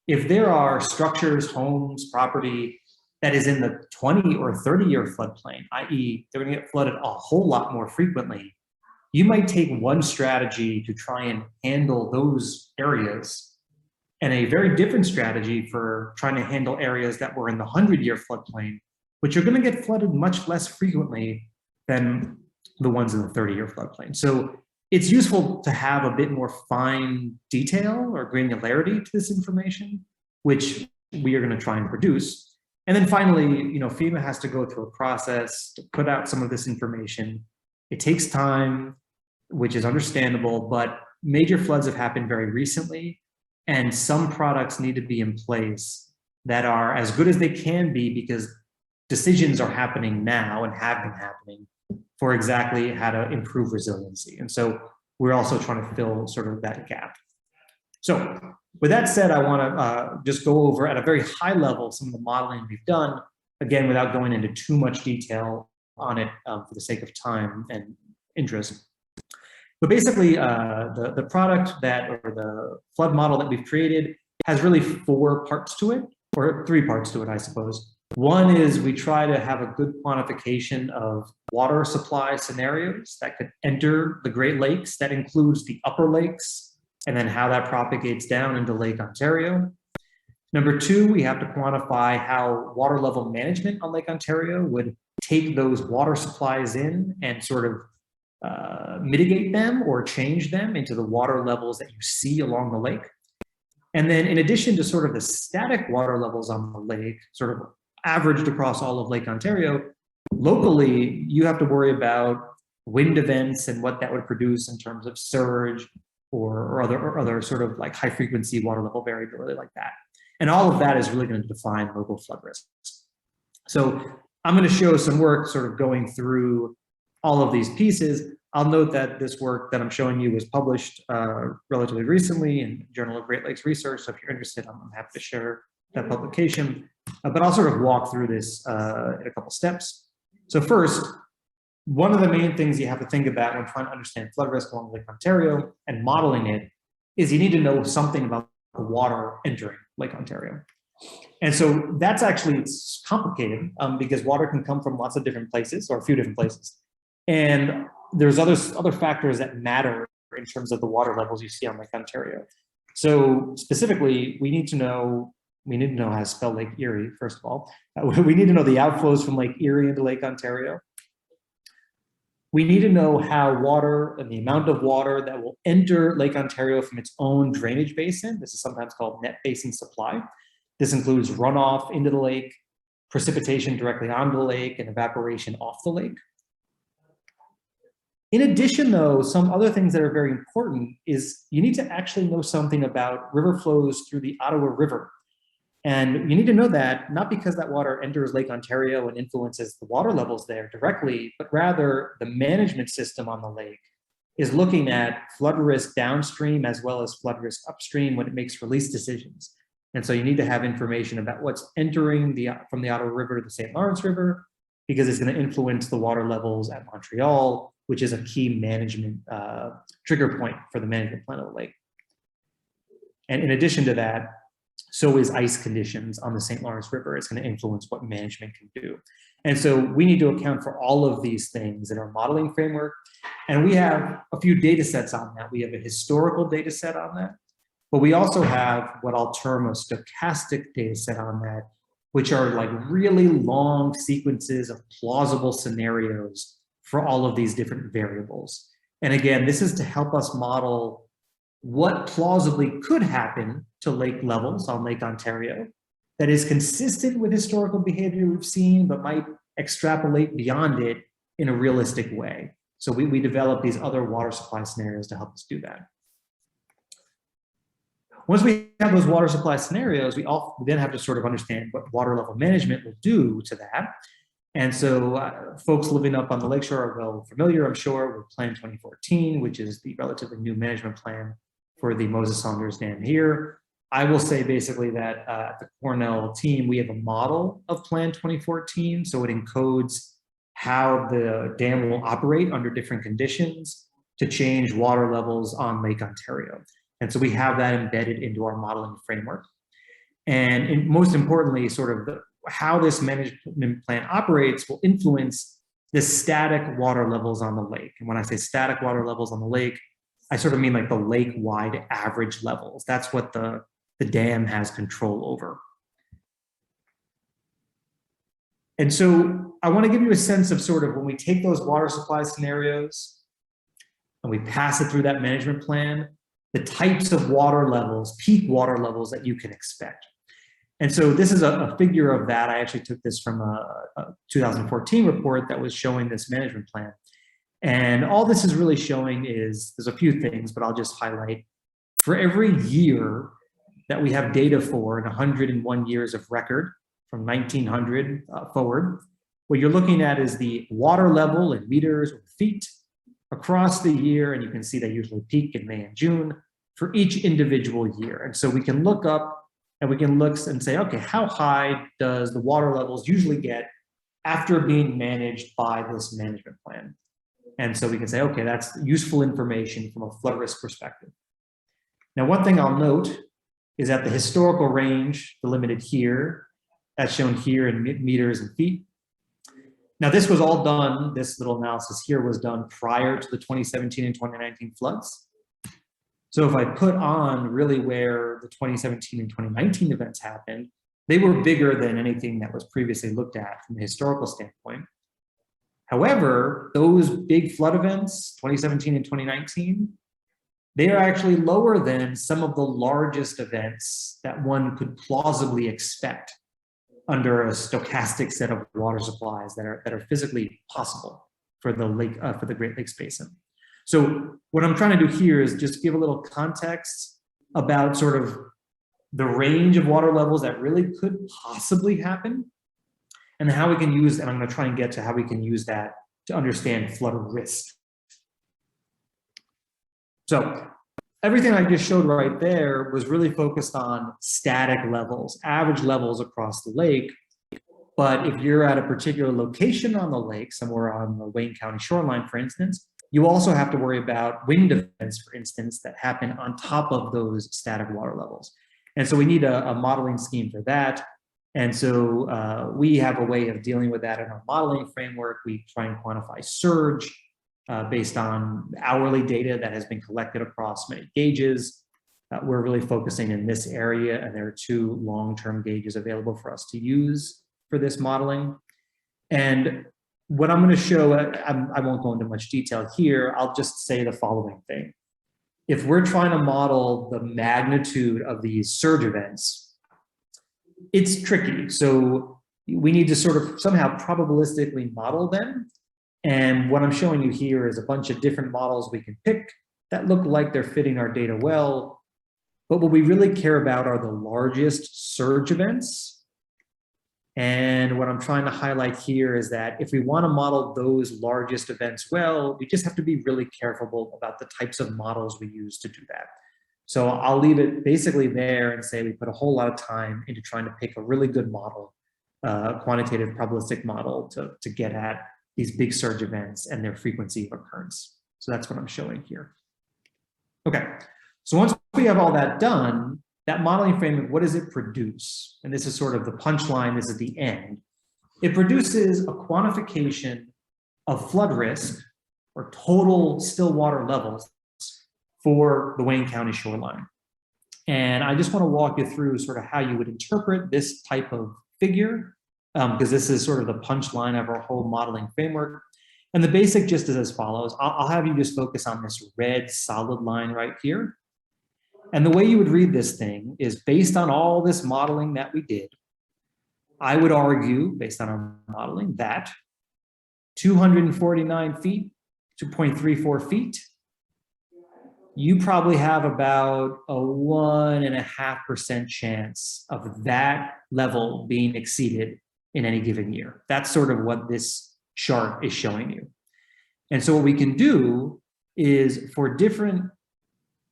if there are structures, homes, property that is in the 20 or 30-year floodplain, i.e. they're gonna get flooded a whole lot more frequently, you might take one strategy to try and handle those areas and a very different strategy for trying to handle areas that were in the 100-year floodplain, which are gonna get flooded much less frequently than the ones in the 30-year floodplain. So it's useful to have a bit more fine detail or granularity to this information, which we are going to try and produce. And then finally, you know, FEMA has to go through a process to put out some of this information. It takes time, which is understandable, but major floods have happened very recently, and some products need to be in place that are as good as they can be because decisions are happening now and have been happening for exactly how to improve resiliency. And so we're also trying to fill sort of that gap. So with that said, I want to just go over at a very high level some of the modeling we've done, again, without going into too much detail on it for the sake of time and interest. But basically, the product that, or the flood model that we've created has really 4 parts to it, or 3 parts to it, I suppose. One is we try to have a good quantification of water supply scenarios that could enter the Great Lakes. That includes the upper lakes and then how that propagates down into Lake Ontario. Number 2, we have to quantify how water level management on Lake Ontario would take those water supplies in and sort of mitigate them or change them into the water levels that you see along the lake. And then in addition to sort of the static water levels on the lake, sort of averaged across all of Lake Ontario, locally, you have to worry about wind events and what that would produce in terms of surge or other sort of like high frequency water level variability like that. And all of that is really going to define local flood risks. So I'm going to show some work sort of going through all of these pieces. I'll note that this work that I'm showing you was published relatively recently in Journal of Great Lakes Research. So if you're interested, I'm happy to share that publication. But I'll sort of walk through this in a couple steps. So first, one of the main things you have to think about when trying to understand flood risk along Lake Ontario and modeling it is you need to know something about the water entering Lake Ontario. And so that's actually, it's complicated because water can come from lots of different places or a few different places. And there's other factors that matter in terms of the water levels you see on Lake Ontario. So specifically, we need to know how to spell Lake Erie, first of all. We need to know the outflows from Lake Erie into Lake Ontario. We need to know how water and the amount of water that will enter Lake Ontario from its own drainage basin. This is sometimes called net basin supply. This includes runoff into the lake, precipitation directly onto the lake, and evaporation off the lake. In addition, though, some other things that are very important is you need to actually know something about river flows through the Ottawa River. And you need to know that not because that water enters Lake Ontario and influences the water levels there directly, but rather the management system on the lake is looking at flood risk downstream as well as flood risk upstream when it makes release decisions. And so you need to have information about what's entering from the Ottawa River to the St. Lawrence River, because it's going to influence the water levels at Montreal, which is a key management trigger point for the management plan of the lake. And in addition to that, so is ice conditions on the St. Lawrence River. It's going to influence what management can do. And so we need to account for all of these things in our modeling framework. And we have a few data sets on that. We have a historical data set on that, but we also have what I'll term a stochastic data set on that, which are like really long sequences of plausible scenarios for all of these different variables. And again, this is to help us model what plausibly could happen to lake levels on Lake Ontario that is consistent with historical behavior we've seen, but might extrapolate beyond it in a realistic way. So we develop these other water supply scenarios to help us do that. Once we have those water supply scenarios, we then have to sort of understand what water level management will do to that. And so folks living up on the lakeshore are well familiar, I'm sure, with Plan 2014, which is the relatively new management plan for the Moses Saunders Dam here. I will say basically that at the Cornell team, we have a model of Plan 2014. So it encodes how the dam will operate under different conditions to change water levels on Lake Ontario. And so we have that embedded into our modeling framework. And most importantly, sort of how this management plan operates will influence the static water levels on the lake. And when I say static water levels on the lake, I sort of mean like the lake-wide average levels. That's what the dam has control over. And so I want to give you a sense of sort of when we take those water supply scenarios and we pass it through that management plan, the types of water levels, peak water levels that you can expect. And so this is a figure of that. I actually took this from a 2014 report that was showing this management plan. And all this is really showing is, there's a few things, but I'll just highlight. For every year that we have data for in 101 years of record, from 1900 forward, what you're looking at is the water level in meters or feet across the year, and you can see they usually peak in May and June for each individual year. And so we can look up and we can look and say, okay, how high does the water levels usually get after being managed by this management plan? And so we can say, okay, that's useful information from a flood risk perspective. Now, one thing I'll note is that the historical range delimited here, that's shown here in meters and feet. Now, this was all done, this little analysis here was done prior to the 2017 and 2019 floods. So if I put on really where the 2017 and 2019 events happened, they were bigger than anything that was previously looked at from a historical standpoint. However, those big flood events, 2017 and 2019, they are actually lower than some of the largest events that one could plausibly expect under a stochastic set of water supplies that are physically possible for the lake, for the Great Lakes Basin. So what I'm trying to do here is just give a little context about sort of the range of water levels that really could possibly happen, and how we can use, and I'm going to try and get to how we can use that to understand flood risk. So everything I just showed right there was really focused on static levels, average levels across the lake. But if you're at a particular location on the lake, somewhere on the Wayne County shoreline, for instance, you also have to worry about wind events, for instance, that happen on top of those static water levels. And so we need a modeling scheme for that. And so we have a way of dealing with that in our modeling framework. We try and quantify surge based on hourly data that has been collected across many gauges. We're really focusing in this area, and there are 2 long-term gauges available for us to use for this modeling. And what I'm going to show, I won't go into much detail here. I'll just say the following thing. If we're trying to model the magnitude of these surge events, it's tricky. So we need to sort of somehow probabilistically model them. And what I'm showing you here is a bunch of different models we can pick that look like they're fitting our data well. But what we really care about are the largest surge events. And what I'm trying to highlight here is that if we want to model those largest events well, we just have to be really careful about the types of models we use to do that. So I'll leave it basically there and say we put a whole lot of time into trying to pick a really good model quantitative probabilistic model to get at these big surge events and their frequency of occurrence. So that's what I'm showing here. Okay, so once we have all that done, that modeling framework, what does it produce? And this is sort of the punchline, this is the end. It produces a quantification of flood risk or total still water levels for the Wayne County shoreline. And I just want to walk you through sort of how you would interpret this type of figure, because this is sort of the punchline of our whole modeling framework. And the basic gist is as follows. I'll have you just focus on this red solid line right here. And the way you would read this thing is based on all this modeling that we did, I would argue, based on our modeling, that 249 feet, 2.34 feet, you probably have about a 1.5% chance of that level being exceeded in any given year. That's sort of what this chart is showing you. And so what we can do is for different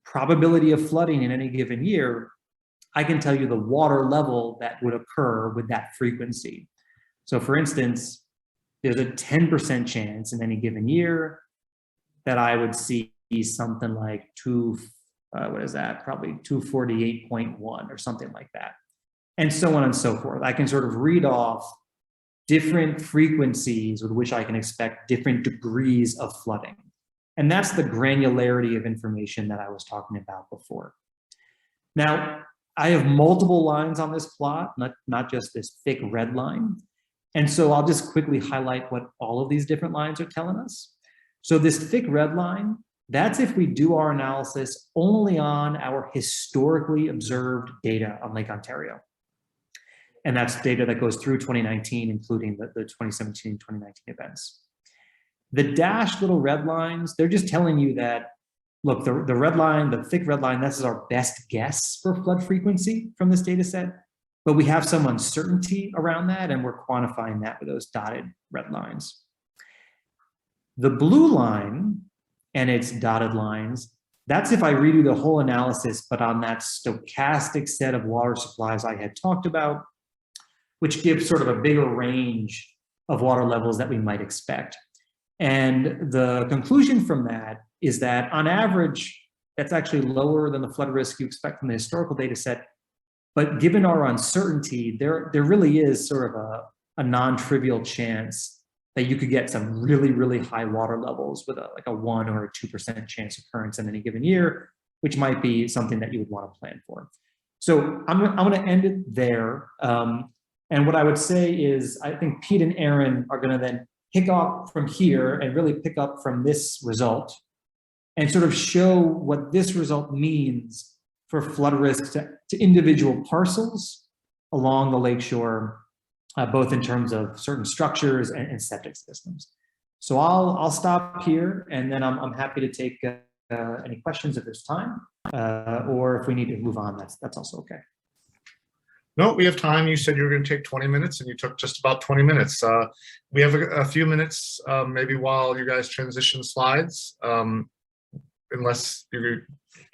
probability of flooding in any given year, I can tell you the water level that would occur with that frequency. So for instance, there's a 10% chance in any given year that I would see something like probably 248.1 or something like that. And so on and so forth. I can sort of read off different frequencies with which I can expect different degrees of flooding. And that's the granularity of information that I was talking about before. Now, I have multiple lines on this plot, not just this thick red line. And so I'll just quickly highlight what all of these different lines are telling us. So this thick red line, that's if we do our analysis only on our historically observed data on Lake Ontario. And that's data that goes through 2019, including the 2017 and 2019 events. The dashed little red lines, they're just telling you that, look, the red line, the thick red line, this is our best guess for flood frequency from this data set, but we have some uncertainty around that and we're quantifying that with those dotted red lines. The blue line and its dotted lines, that's if I redo the whole analysis, but on that stochastic set of water supplies I had talked about, which gives sort of a bigger range of water levels that we might expect. And the conclusion from that is that on average, that's actually lower than the flood risk you expect from the historical data set. But given our uncertainty, there really is sort of a non-trivial chance that you could get some really, really high water levels with like a 1 or a 2% chance occurrence in any given year, which might be something that you would want to plan for. So I'm going to end it there. And what I would say is, I think Pete and Aaron are going to then pick up from here and really pick up from this result and sort of show what this result means for flood risk to individual parcels along the lakeshore, both in terms of certain structures and septic systems. So I'll stop here, and then I'm happy to take any questions if there's time, or if we need to move on, that's also okay. No, we have time. You said you were going to take 20 minutes and you took just about 20 minutes. We have a few minutes, maybe while you guys transition slides, unless you're,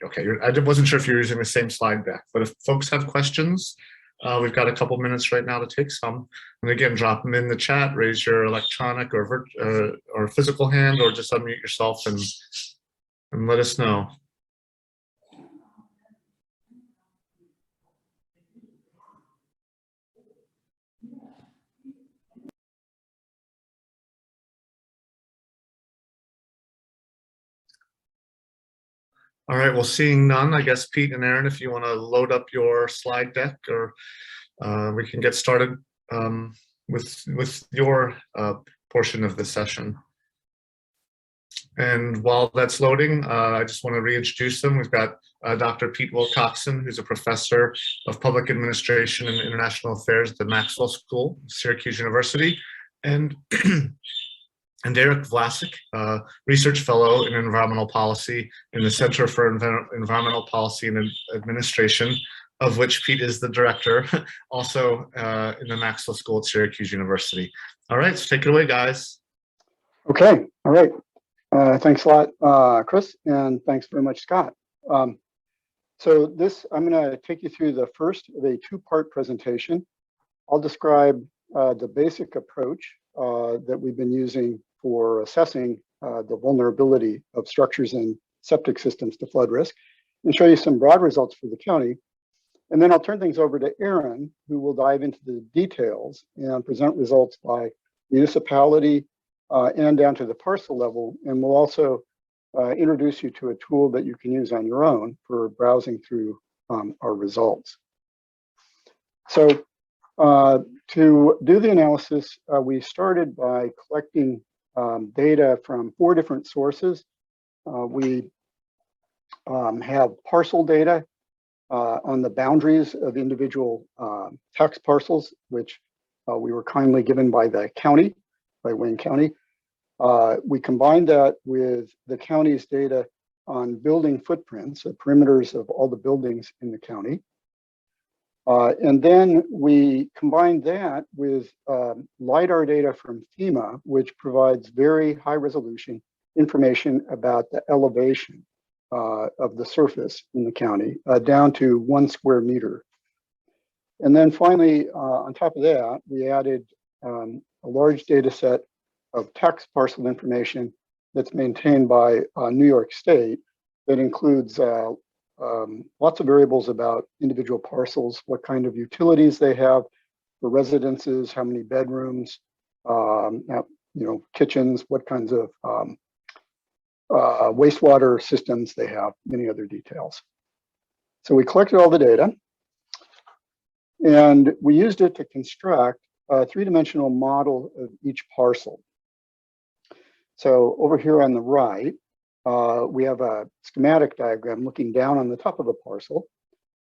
okay, I wasn't sure if you're using the same slide deck, but if folks have questions, we've got a couple minutes right now to take some. And again, drop them in the chat, raise your electronic or physical hand, or just unmute yourself and let us know. All right, well, seeing none, I guess, Pete and Aaron, if you want to load up your slide deck, or we can get started with your portion of the session. And while that's loading, I just want to reintroduce them. We've got Dr. Pete Wilcoxon, who's a professor of public administration and international affairs at the Maxwell School, Syracuse University, and Derek Vlasic, research fellow in environmental policy in the Center for Environmental Policy and Administration, of which Pete is the director, also in the Maxwell School at Syracuse University. All right, so take it away, guys. Okay, all right. Thanks a lot, Chris, and thanks very much, Scott. So I'm going to take you through the first of a two-part presentation. I'll describe the basic approach that we've been using for assessing the vulnerability of structures and septic systems to flood risk, and show you some broad results for the county. And then I'll turn things over to Aaron, who will dive into the details and present results by municipality and down to the parcel level. And we'll also introduce you to a tool that you can use on your own for browsing through our results. So to do the analysis, we started by collecting data from 4 different sources. We have parcel data on the boundaries of individual tax parcels, which we were kindly given by the county, by Wayne County. We combined that with the county's data on building footprints, the perimeters of all the buildings in the county. And then we combined that with LiDAR data from FEMA, which provides very high resolution information about the elevation of the surface in the county down to 1 square meter. And then finally, on top of that, we added a large data set of tax parcel information that's maintained by New York State that includes lots of variables about individual parcels, what kind of utilities they have for residences, how many bedrooms, kitchens, what kinds of wastewater systems they have, many other details. So we collected all the data and we used it to construct a 3-dimensional model of each parcel. So over here on the right, we have a schematic diagram looking down on the top of a parcel.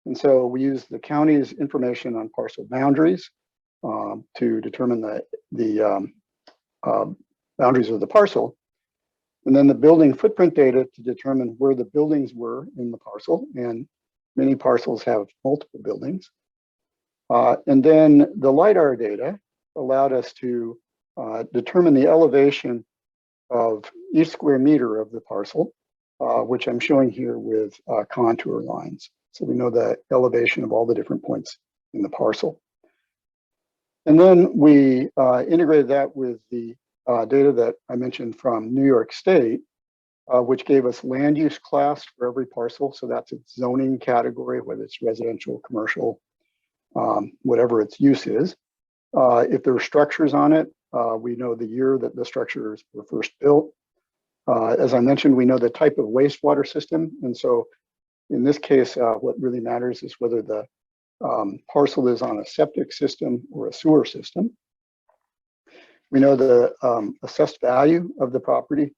And so we use the county's information on parcel boundaries to determine the boundaries of the parcel. And then the building footprint data to determine where the buildings were in the parcel. And many parcels have multiple buildings. And then the LiDAR data allowed us to determine the elevation of each square meter of the parcel, which I'm showing here with contour lines. So we know the elevation of all the different points in the parcel. And then we integrated that with the data that I mentioned from New York State, which gave us land use class for every parcel. So that's its zoning category, whether it's residential, commercial, whatever its use is. If there are structures on it, we know the year that the structures were first built. As I mentioned, we know the type of wastewater system. And so in this case, what really matters is whether the parcel is on a septic system or a sewer system. We know the assessed value of the property,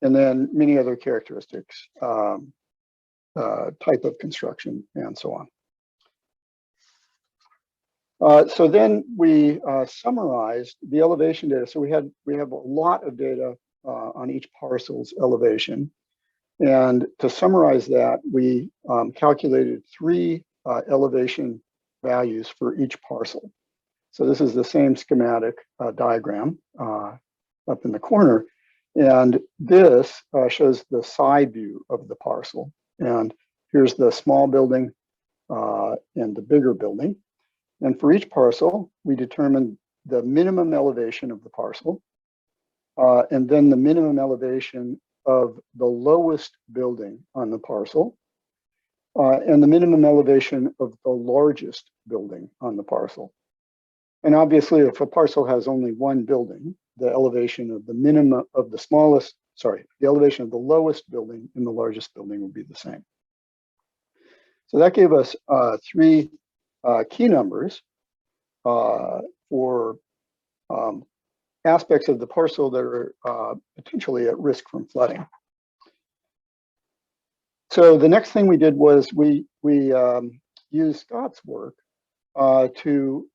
and then many other characteristics, type of construction, and so on. So then we summarized the elevation data. So we have a lot of data on each parcel's elevation. And to summarize that, we calculated 3 elevation values for each parcel. So this is the same schematic diagram up in the corner. And this shows the side view of the parcel. And here's the small building and the bigger building. And for each parcel, we determined the minimum elevation of the parcel, and then the minimum elevation of the lowest building on the parcel, and the minimum elevation of the largest building on the parcel. And obviously, if a parcel has only 1 building, the elevation of the minimum of the smallest, the elevation of the lowest building and the largest building would be the same. So that gave us 3 key numbers for aspects of the parcel that are potentially at risk from flooding. So the next thing we did was we used Scott's work to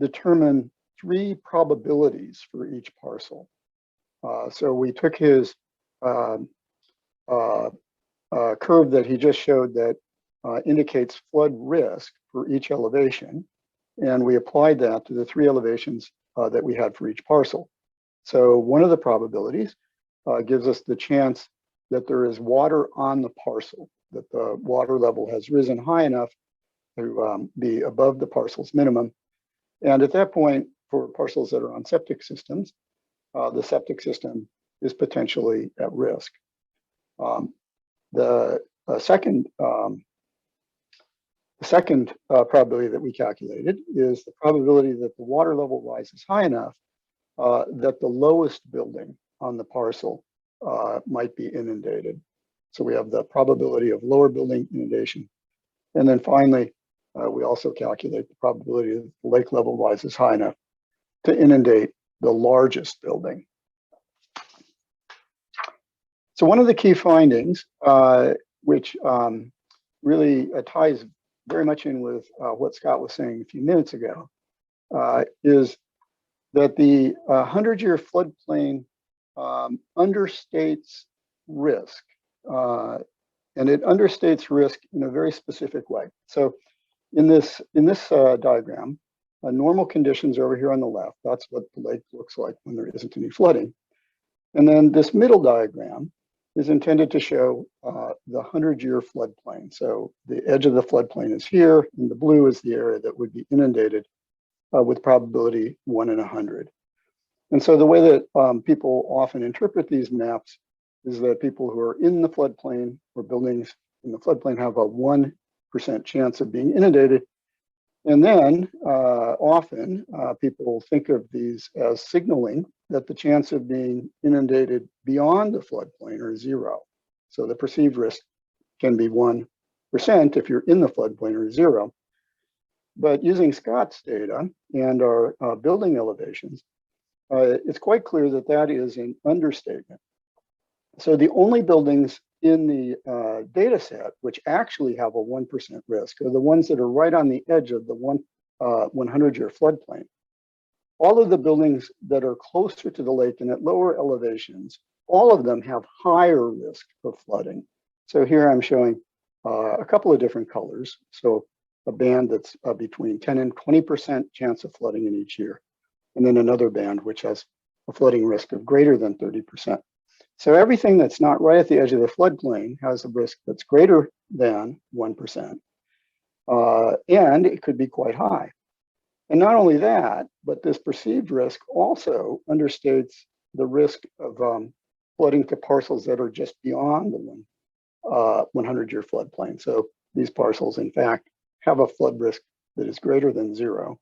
determine 3 probabilities for each parcel. So we took his curve that he just showed that indicates flood risk for each elevation, and we applied that to the 3 elevations that we had for each parcel. So one of the probabilities gives us the chance that there is water on the parcel, that the water level has risen high enough to be above the parcel's minimum. And at that point, for parcels that are on septic systems, the septic system is potentially at risk. The second probability that we calculated is the probability that the water level rises high enough that the lowest building on the parcel might be inundated. So we have the probability of lower building inundation. And then finally, we also calculate the probability that the lake level rises high enough to inundate the largest building. So one of the key findings, which really ties very much in with what Scott was saying a few minutes ago, is that the 100-year floodplain understates risk, and it understates risk in a very specific way. So in this diagram, normal conditions over here on the left, that's what the lake looks like when there isn't any flooding. And then this middle diagram is intended to show the 100-year floodplain. So the edge of the floodplain is here, and the blue is the area that would be inundated with probability 1 in 100. And so the way that people often interpret these maps is that people who are in the floodplain or buildings in the floodplain have a 1% chance of being inundated. And then often people think of these as signaling that the chance of being inundated beyond the floodplain are 0. So the perceived risk can be 1% if you're in the floodplain or 0. But using Scott's data and our building elevations, it's quite clear that that is an understatement. So the only buildings in the data set which actually have a 1% risk are the ones that are right on the edge of the 100-year floodplain. All of the buildings that are closer to the lake and at lower elevations, all of them have higher risk of flooding. So here I'm showing a couple of different colors. So a band that's between 10 and 20% chance of flooding in each year. And then another band which has a flooding risk of greater than 30%. So everything that's not right at the edge of the floodplain has a risk that's greater than 1%. And it could be quite high. And not only that, but this perceived risk also understates the risk of flooding to parcels that are just beyond the 100-year floodplain. So these parcels, in fact, have a flood risk that is greater than 0.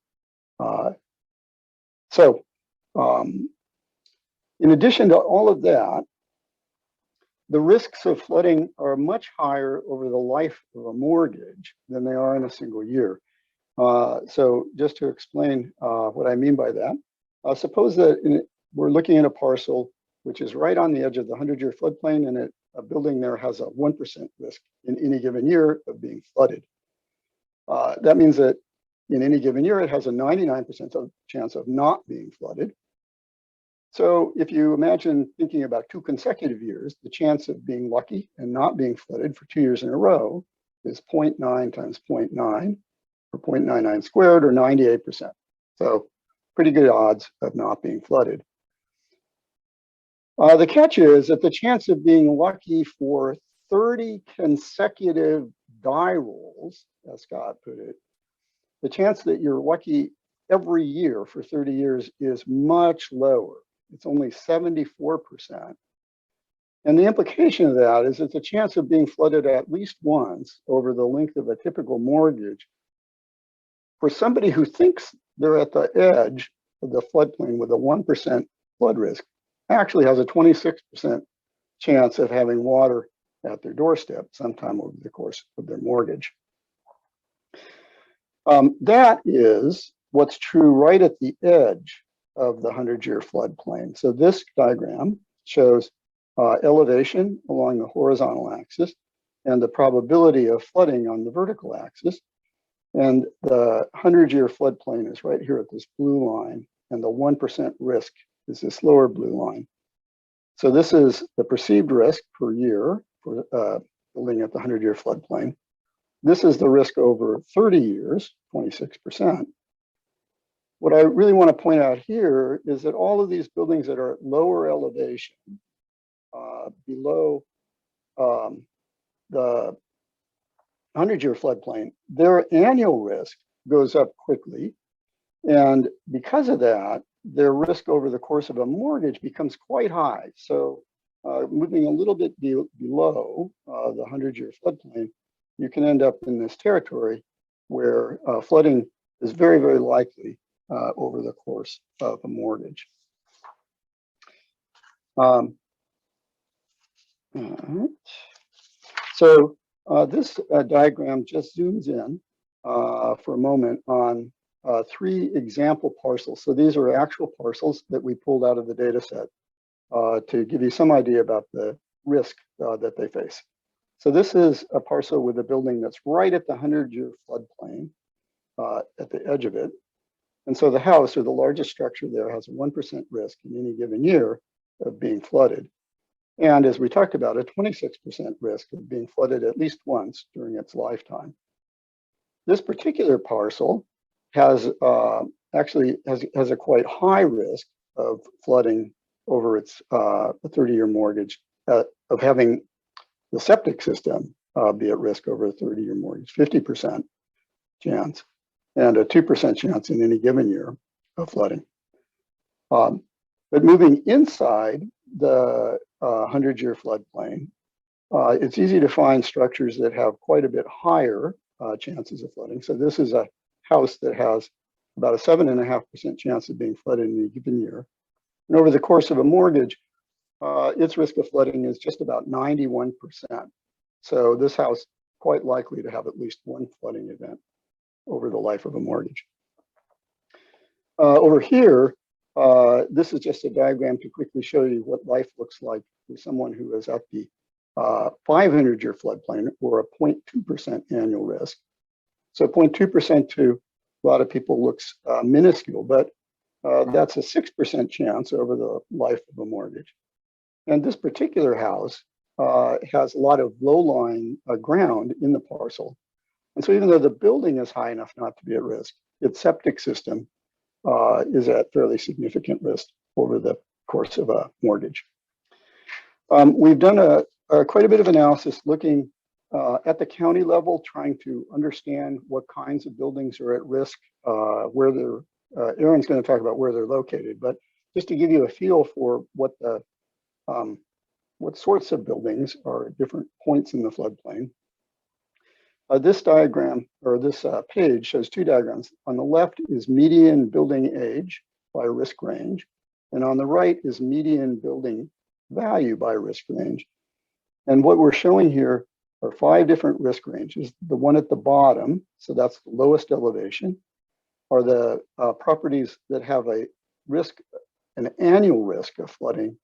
In addition to all of that, the risks of flooding are much higher over the life of a mortgage than they are in a single year. So just to explain what I mean by that, suppose that we're looking at a parcel which is right on the edge of the 100-year floodplain, and a building there has a 1% risk in any given year of being flooded. That means that in any given year, it has a 99% chance of not being flooded. So if you imagine thinking about 2 consecutive years, the chance of being lucky and not being flooded for 2 years in a row is 0.9 times 0.9, or 0.99 squared, or 98%. So pretty good odds of not being flooded. The catch is that the chance of being lucky for 30 consecutive die rolls, as Scott put it, the chance that you're lucky every year for 30 years is much lower. It's only 74%. And the implication of that is that the chance of being flooded at least once over the length of a typical mortgage for somebody who thinks they're at the edge of the floodplain with a 1% flood risk actually has a 26% chance of having water at their doorstep sometime over the course of their mortgage. That is what's true right at the edge of the 100-year floodplain. So this diagram shows elevation along the horizontal axis and the probability of flooding on the vertical axis. And the 100-year floodplain is right here at this blue line, and the 1% risk is this lower blue line. So this is the perceived risk per year for building at the 100-year floodplain. This is the risk over 30 years, 26%. What I really want to point out here is that all of these buildings that are at lower elevation, below the 100-year floodplain, their annual risk goes up quickly. And because of that, their risk over the course of a mortgage becomes quite high. So moving a little bit below the 100-year floodplain, you can end up in this territory where flooding is very, very likely over the course of a mortgage. So this diagram just zooms in for a moment on 3 example parcels. So these are actual parcels that we pulled out of the data set to give you some idea about the risk that they face. So this is a parcel with a building that's right at the 100-year floodplain at the edge of it. And so the house, or the largest structure there, has a 1% risk in any given year of being flooded. And as we talked about, a 26% risk of being flooded at least once during its lifetime. This particular parcel has actually has a quite high risk of flooding over its 30-year mortgage, of having the septic system be at risk over a 30-year mortgage, 50% chance, and a 2% chance in any given year of flooding. But moving inside the 100-year floodplain, it's easy to find structures that have quite a bit higher chances of flooding. So this is a house that has about a 7.5% chance of being flooded in a given year. And over the course of a mortgage, its risk of flooding is just about 91%. So this house quite likely to have at least one flooding event over the life of a mortgage. Over here, this is just a diagram to quickly show you what life looks like for someone who is at the 500-year floodplain, or a 0.2% annual risk. So 0.2% to a lot of people looks minuscule, but that's a 6% chance over the life of a mortgage. And this particular house has a lot of low-lying ground in the parcel. And so even though the building is high enough not to be at risk, its septic system is at fairly significant risk over the course of a mortgage. We've done quite a bit of analysis looking at the county level, trying to understand what kinds of buildings are at risk, where they're, Aaron's going to talk about where they're located, but just to give you a feel for what sorts of buildings are at different points in the floodplain. This diagram, or this page, shows 2 diagrams. On the left is median building age by risk range, and on the right is median building value by risk range. And what we're showing here are 5 different risk ranges. The one at the bottom, so that's the lowest elevation, are the properties that have a risk, an annual risk of flooding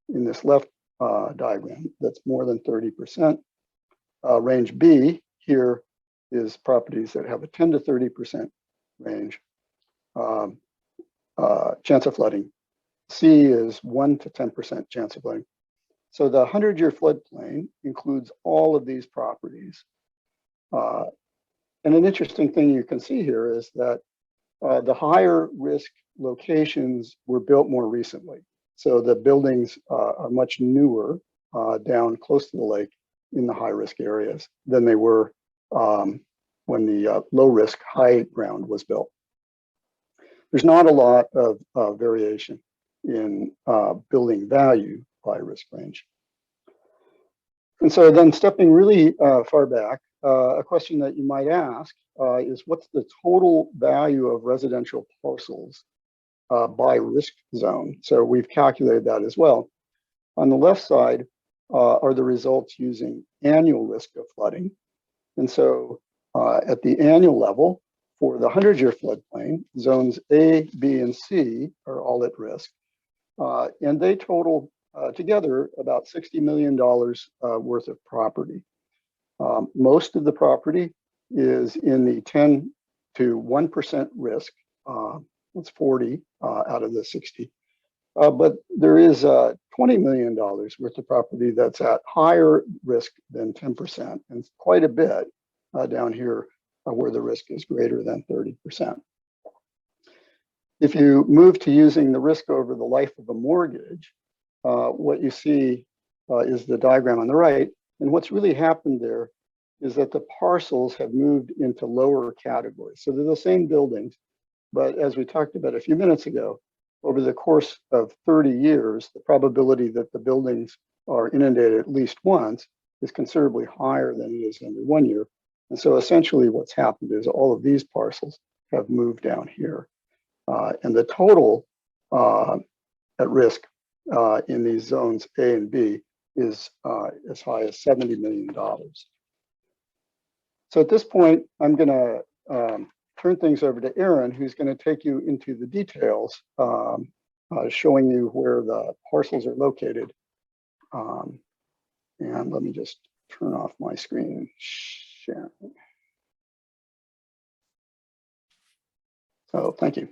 in this left diagram that's more than 30%. Range B here is properties that have a 10 to 30% range chance of flooding. C is 1 to 10% chance of flooding. So the 100-year floodplain includes all of these properties. And an interesting thing you can see here is that the higher risk locations were built more recently. So the buildings are much newer down close to the lake in the high risk areas than they were when the low risk high ground was built. There's not a lot of variation in building value by risk range. And so then stepping really far back, a question that you might ask is, what's the total value of residential parcels by risk zone? So we've calculated that as well. On the left side are the results using annual risk of flooding. And so at the annual level, for the 100-year floodplain, zones A, B, and C are all at risk. And they total together about $60 million worth of property. Most of the property is in the 10 to 1% risk. It's 40 out of the 60. But there is $20 million worth of property that's at higher risk than 10%, and quite a bit down here where the risk is greater than 30%. If you move to using the risk over the life of a mortgage, what you see is the diagram on the right. And what's really happened there is that the parcels have moved into lower categories. So they're the same buildings, But as we talked about a few minutes ago, over the course of 30 years, the probability that the buildings are inundated at least once is considerably higher than it is under 1 year. And so essentially what's happened is all of these parcels have moved down here. And the total at risk in these zones A and B is as high as $70 million. So at this point, I'm going to turn things over to Aaron, who's going to take you into the details, showing you where the parcels are located. And let me just turn off my screen and share. So thank you.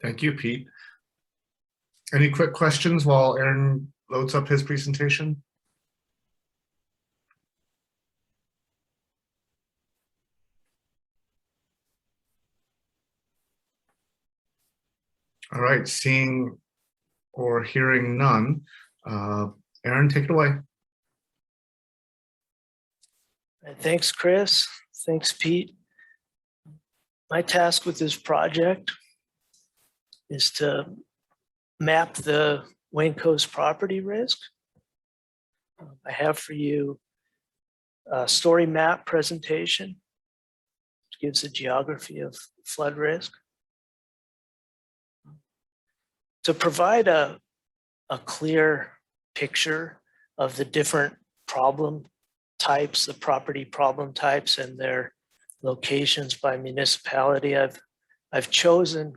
Thank you, Pete. Any quick questions while Aaron loads up his presentation? All right, seeing or hearing none, Aaron, take it away. Thanks, Chris. Thanks, Pete. My task with this project is to map the Wayne Coast property risk. I have for you a story map presentation, which gives a geography of flood risk. To provide a clear picture of the different problem types, the property problem types and their locations by municipality, I've chosen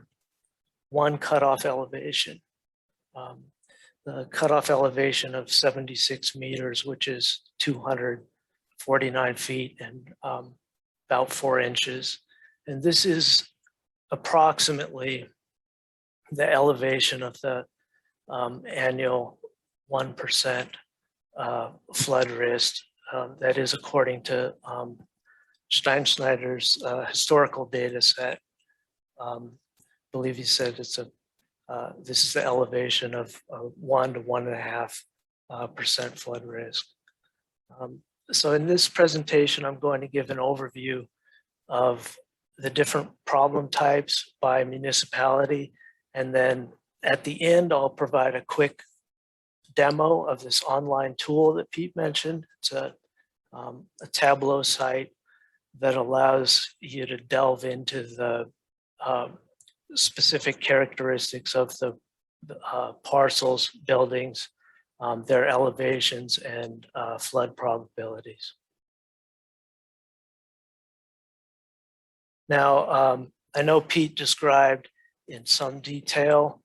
one cutoff elevation. The cutoff elevation of 76 meters, which is 249 feet and about 4 inches. And this is approximately the elevation of the annual 1% flood risk. That is according to Steinschneider's historical data set. I believe he said it's this is the elevation of 1 to 1.5% flood risk. So in this presentation, I'm going to give an overview of the different problem types by municipality. And then at the end, I'll provide a quick demo of this online tool that Pete mentioned. It's a Tableau site that allows you to delve into the specific characteristics of the parcels, buildings, their elevations, and flood probabilities. Now, I know Pete described in some detail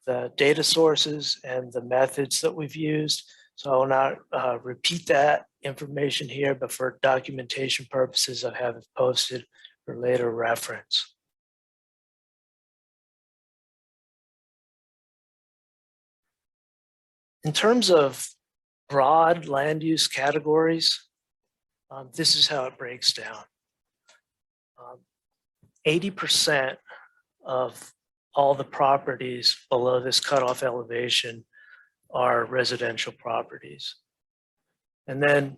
the data sources and the methods that we've used. So I will not repeat that information here, but for documentation purposes, I have it posted for later reference. In terms of broad land use categories, this is how it breaks down. 80% of all the properties below this cutoff elevation are residential properties. And then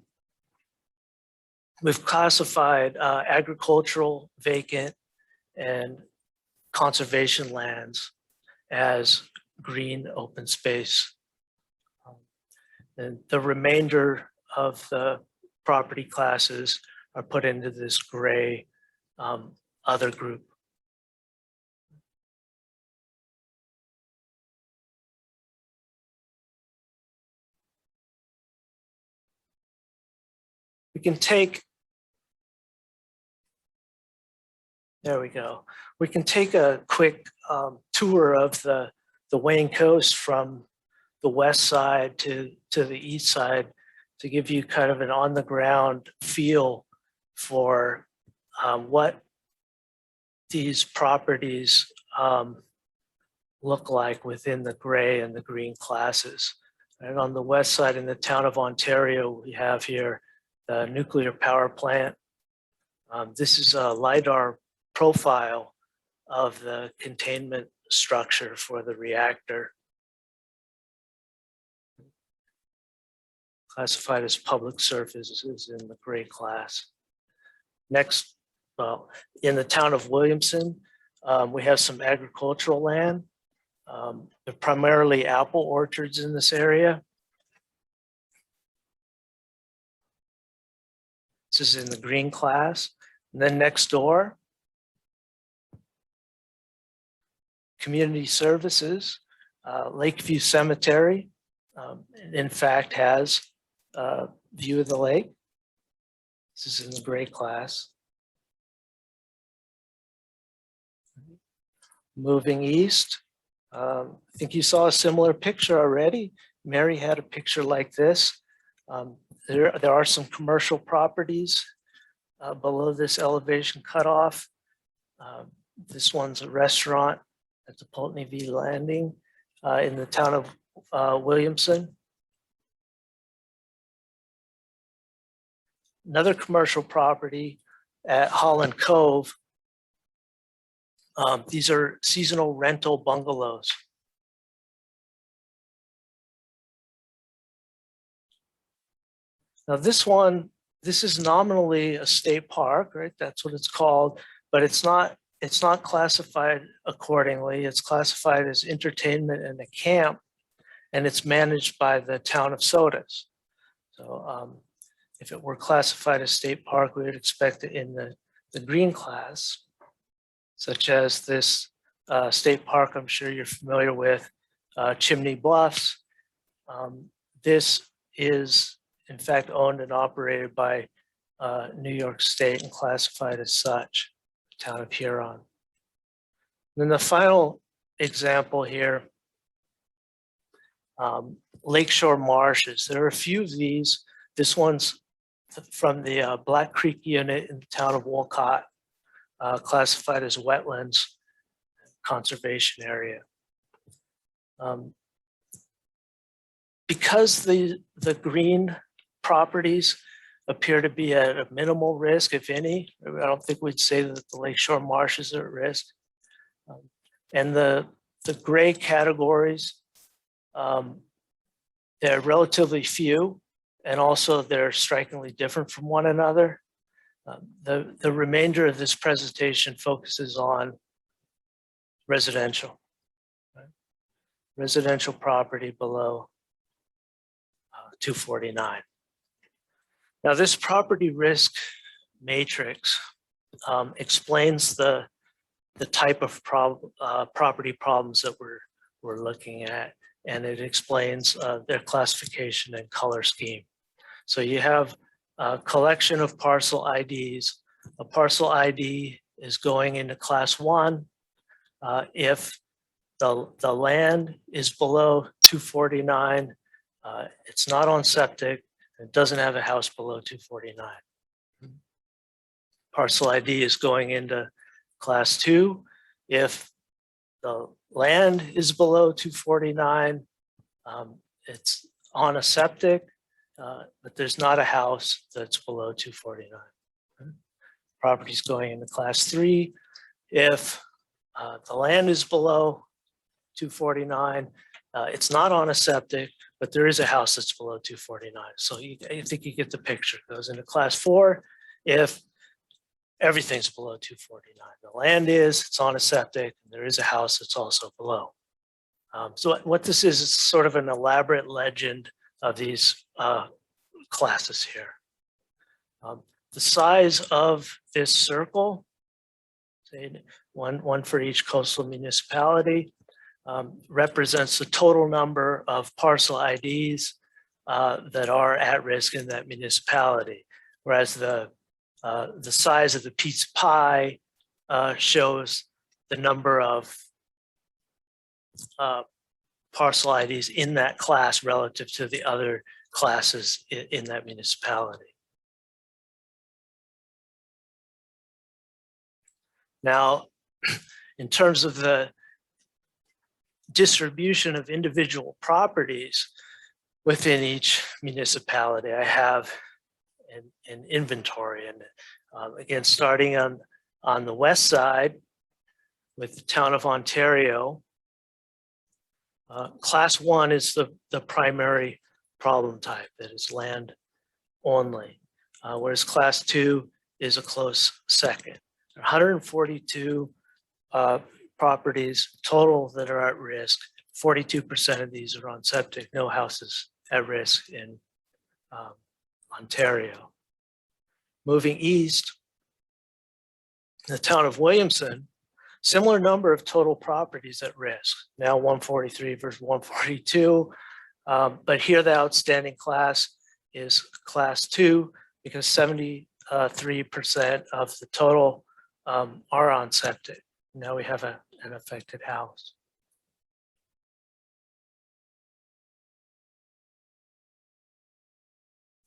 we've classified agricultural, vacant, and conservation lands as green open space. And the remainder of the property classes are put into this gray other group. We can take, there we go. We can take a quick tour of the Wayne Coast from the west side to the east side to give you kind of an on the ground feel for what these properties look like within the gray and the green classes. And on the west side in the town of Ontario, we have here the nuclear power plant. This is a LiDAR profile of the containment structure for the reactor. Classified as public surfaces in the gray class. Next well, in the town of Williamson, we have some agricultural land. They're primarily apple orchards in this area. This is in the green class. And then next door, community services, Lakeview Cemetery, in fact, has a view of the lake. This is in the gray class. Moving east, I think you saw a similar picture already. Mary had a picture like this. There are some commercial properties below this elevation cutoff. This one's a restaurant at the Pulteney V Landing in the town of Williamson. Another commercial property at Holland Cove. These are seasonal rental bungalows. Now this is nominally a state park, right? That's what it's called, but it's not classified accordingly. It's classified as entertainment and a camp, and it's managed by the town of Sodas. So if it were classified as state park, we would expect it in the green class, such as this state park I'm sure you're familiar with, Chimney Bluffs. This is in fact owned and operated by New York State and classified as such, the town of Huron. And then the final example here, Lakeshore Marshes. There are a few of these. This one's from the Black Creek unit in the town of Wolcott, classified as wetlands conservation area. Because the green properties appear to be at a minimal risk, if any, I don't think we'd say that the Lakeshore Marshes are at risk. And the gray categories, they're relatively few, and also they're strikingly different from one another. The remainder of this presentation focuses on residential, right? Residential property below 249. Now this property risk matrix explains the type of property problems that we're looking at, and it explains their classification and color scheme. So you have a collection of parcel IDs. A parcel ID is going into class 1 if the land is below 249, it's not on septic, it doesn't have a house below 249. Parcel ID is going into class 2 if the land is below 249, it's on a septic, but there's not a house that's below 249. Property's going into class 3 if the land is below 249, it's not on a septic, but there is a house that's below 249. So I think you get the picture. It goes into class 4 if everything's below 249. The land is, it's on a septic, and there is a house that's also below. So what this is sort of an elaborate legend of these classes here. The size of this circle, say one for each coastal municipality, represents the total number of parcel IDs that are at risk in that municipality, whereas the size of the pizza pie shows the number of parcel IDs in that class relative to the other classes in that municipality. Now, in terms of the distribution of individual properties within each municipality, I have an inventory. And again, starting on the west side with the town of Ontario, class 1 is the primary problem type, that is land only, whereas class 2 is a close second. 142 properties total that are at risk. 42% of these are on septic, no houses at risk in Ontario. Moving east, the town of Williamson, similar number of total properties at risk, now 143 versus 142. But here the outstanding class is class 2 because 73% of the total are on septic. Now we have an affected house.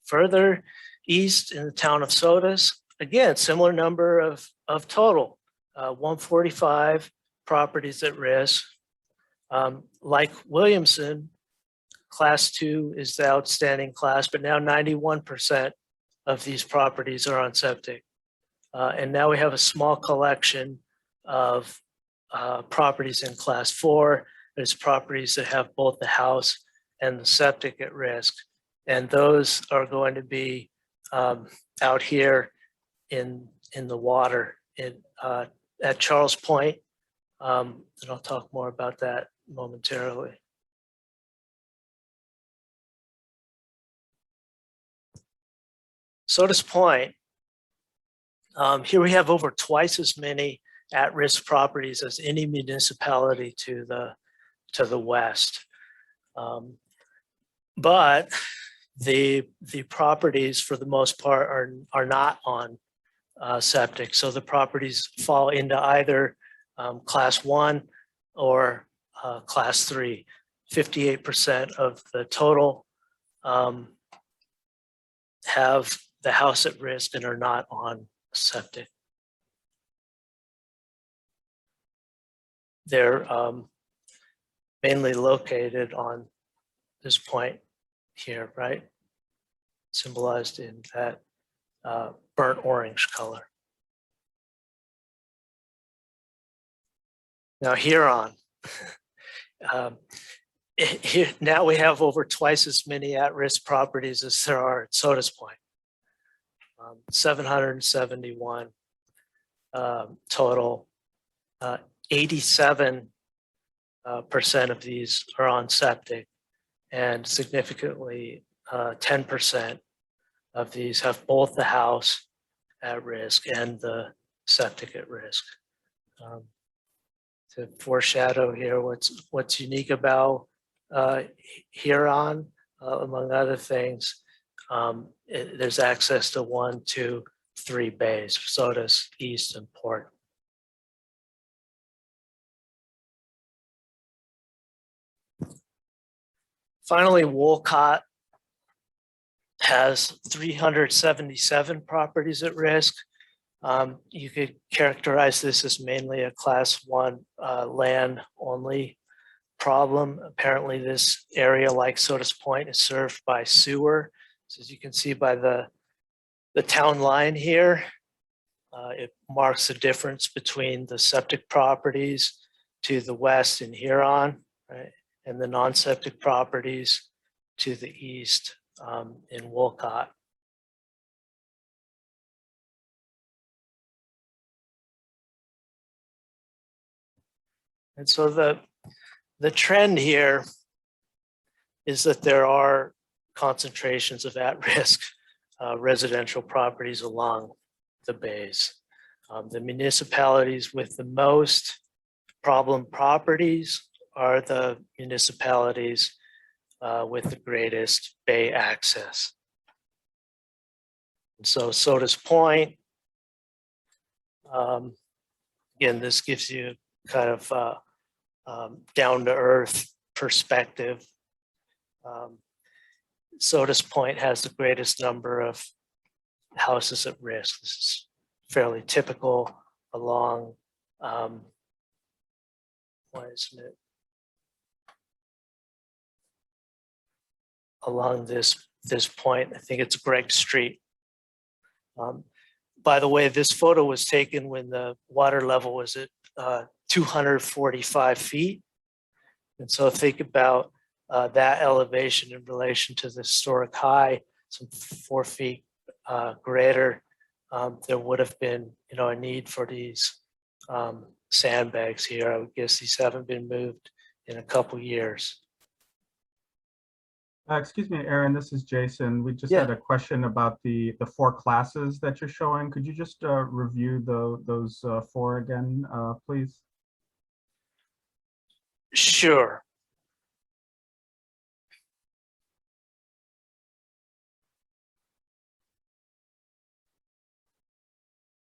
Further east in the town of Sodus, again, similar number of total, 145 properties at risk. Like Williamson, class 2 is the outstanding class, but now 91% of these properties are on septic. And now we have a small collection of properties in class 4. There's properties that have both the house and the septic at risk. And those are going to be out here in the water at Charles Point. And I'll talk more about that momentarily. Sodus Point, here we have over twice as many at-risk properties as any municipality to the west. But the properties for the most part are not on septic. So the properties fall into either class 1 or class 3. 58% of the total have the house at risk and are not on septic. They're mainly located on this point here, right? Symbolized in that burnt orange color. Now Huron. Here, now we have over twice as many at-risk properties as there are at Sodus Point. 771 total. 87% of these are on septic, and significantly 10% of these have both the house at risk and the septic at risk. To foreshadow here, what's unique about Huron, among other things, there's access to 1, 2, 3 bays, Sodus, East, and Port. Finally, Wolcott has 377 properties at risk. You could characterize this as mainly a class 1 land only problem. Apparently this area, like Sodus Point, is served by sewer. So as you can see by the town line here, it marks the difference between the septic properties to the west in Huron, right, and the non-septic properties to the east in Wolcott. And so the trend here is that there are concentrations of at-risk residential properties along the bays. The municipalities with the most problem properties are the municipalities with the greatest bay access. And so Sodus Point, again, this gives you kind of down-to-earth perspective. Sodus Point has the greatest number of houses at risk. This is fairly typical along, why isn't it? Along this point, I think it's Greg Street. By the way, this photo was taken when the water level was at 245 feet. And so think about that elevation in relation to the historic high, some 4 feet greater. there would have been, a need for these sandbags here. I would guess these haven't been moved in a couple years. Excuse me, Aaron, this is Jason. We just Yeah. had a question about the 4 classes that you're showing. Could you just review those 4 again, please? Sure.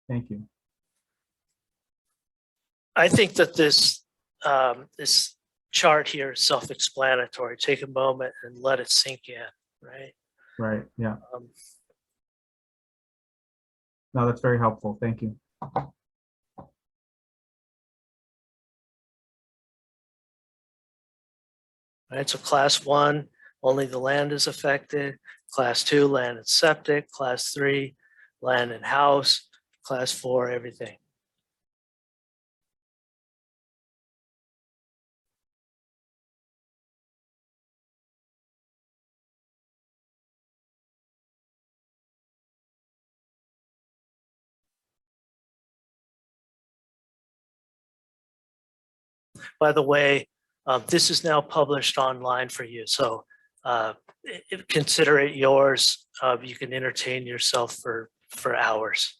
Thank you. I think that this chart here is self-explanatory. Take a moment and let it sink in, right? Right, yeah. No, that's very helpful. Thank you. Right, so class 1, only the land is affected. Class 2, land and septic. Class 3, land and house. Class 4, everything. By the way, this is now published online for you. So consider it yours. You can entertain yourself for hours.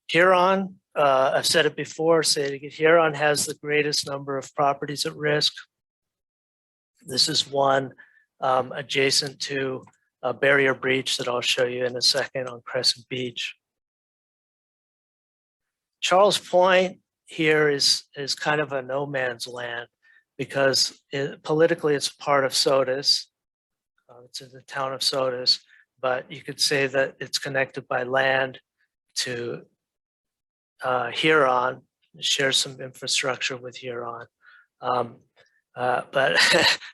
Huron, I've said it before, say it again. Huron has the greatest number of properties at risk. This is one adjacent to a barrier breach that I'll show you in a second on Crescent Beach. Charles Point here is kind of a no man's land because politically it's part of SOTUS. It's in the town of SOTUS, but you could say that it's connected by land to Huron, shares some infrastructure with Huron. But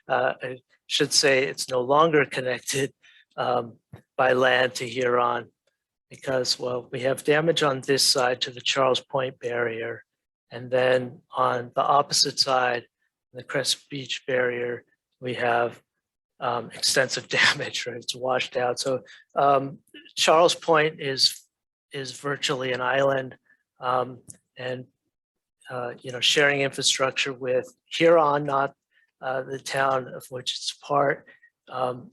I should say it's no longer connected by land to Huron because, well, we have damage on this side to the Charles Point barrier. And then on the opposite side, the Crescent Beach barrier, we have extensive damage, right? It's washed out. So Charles Point is virtually an island and sharing infrastructure with Huron, not the town of which it's part.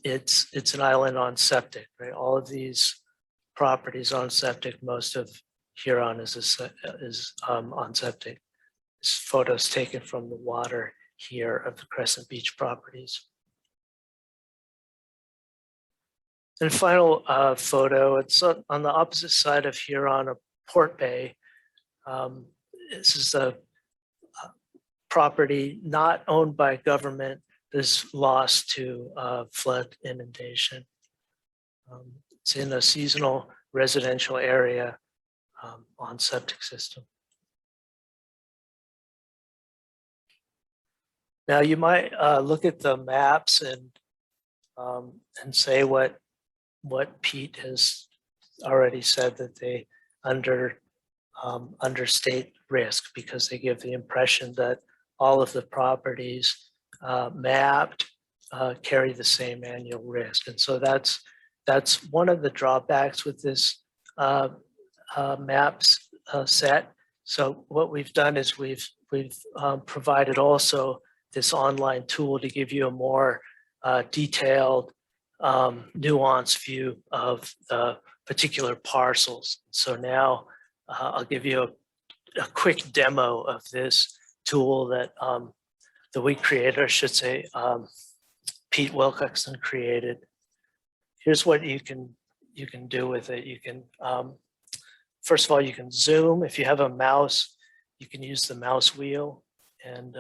It's an island on septic, right? All of these properties on septic, most of Huron is on septic. This photo is taken from the water here of the Crescent Beach properties. And final photo, it's on the opposite side of Huron, a port bay. This is a property not owned by government, is lost to flood inundation. It's in a seasonal residential area on septic system. Now you might look at the maps and say what Pete has already said, that they understate risk because they give the impression that all of the properties mapped carry the same annual risk. And so that's one of the drawbacks with this maps set. So what we've done is we've provided also this online tool to give you a more detailed, nuanced view of the particular parcels. So now I'll give you a quick demo of this tool that we created, I should say, Pete Wilcoxon created. Here's what you can do with it. You can, first of all, you can zoom. If you have a mouse, you can use the mouse wheel and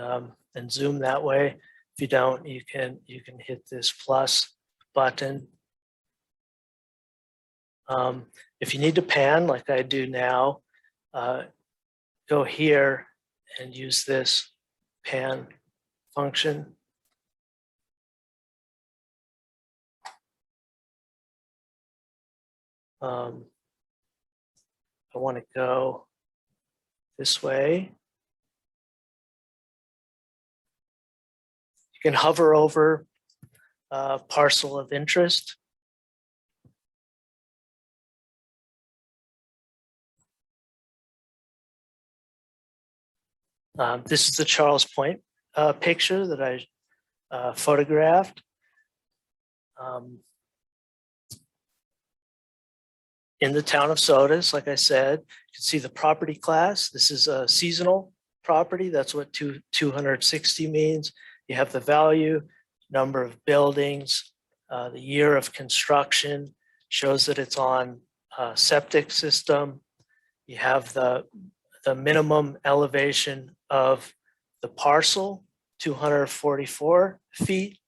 zoom that way. If you don't, you can hit this plus button. If you need to pan like I do now, go here and use this pan function. I want to go this way. You can hover over parcel of interest. This is the Charles Point picture that I photographed. In the town of Sodus, like I said, you can see the property class. This is a seasonal property. That's what 260 means. You have the value, number of buildings, the year of construction, shows that it's on a septic system. You have the minimum elevation of the parcel, 244 feet.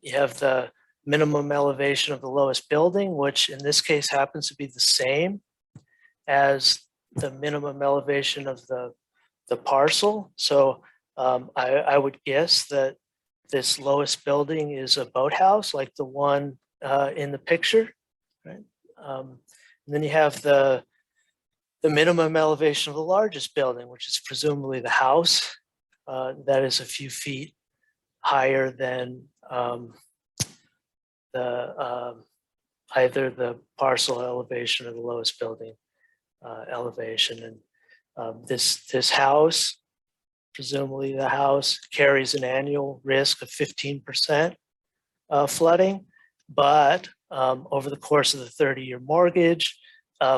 You have the minimum elevation of the lowest building, which in this case happens to be the same as the minimum elevation of the parcel. So I would guess that this lowest building is a boathouse like the one in the picture, right? And then you have the minimum elevation of the largest building, which is presumably the house. That is a few feet higher than either the parcel elevation or the lowest building elevation. And this house, presumably the house, carries an annual risk of 15% flooding, but over the course of the 30-year mortgage,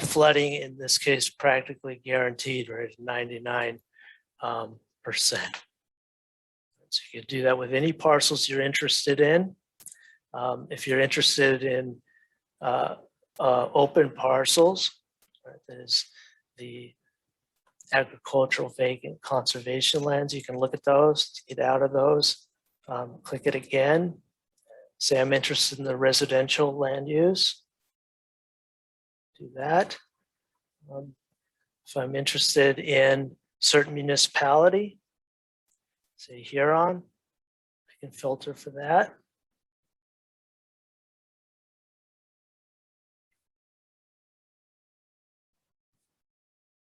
flooding in this case practically guaranteed, right, 99%. So you can do that with any parcels you're interested in. If you're interested in open parcels, right, there's the agricultural vacant conservation lands. You can look at those to get out of those. Click it again. Say I'm interested in the residential land use. Do that. If I'm interested in certain municipality, say Huron, I can filter for that.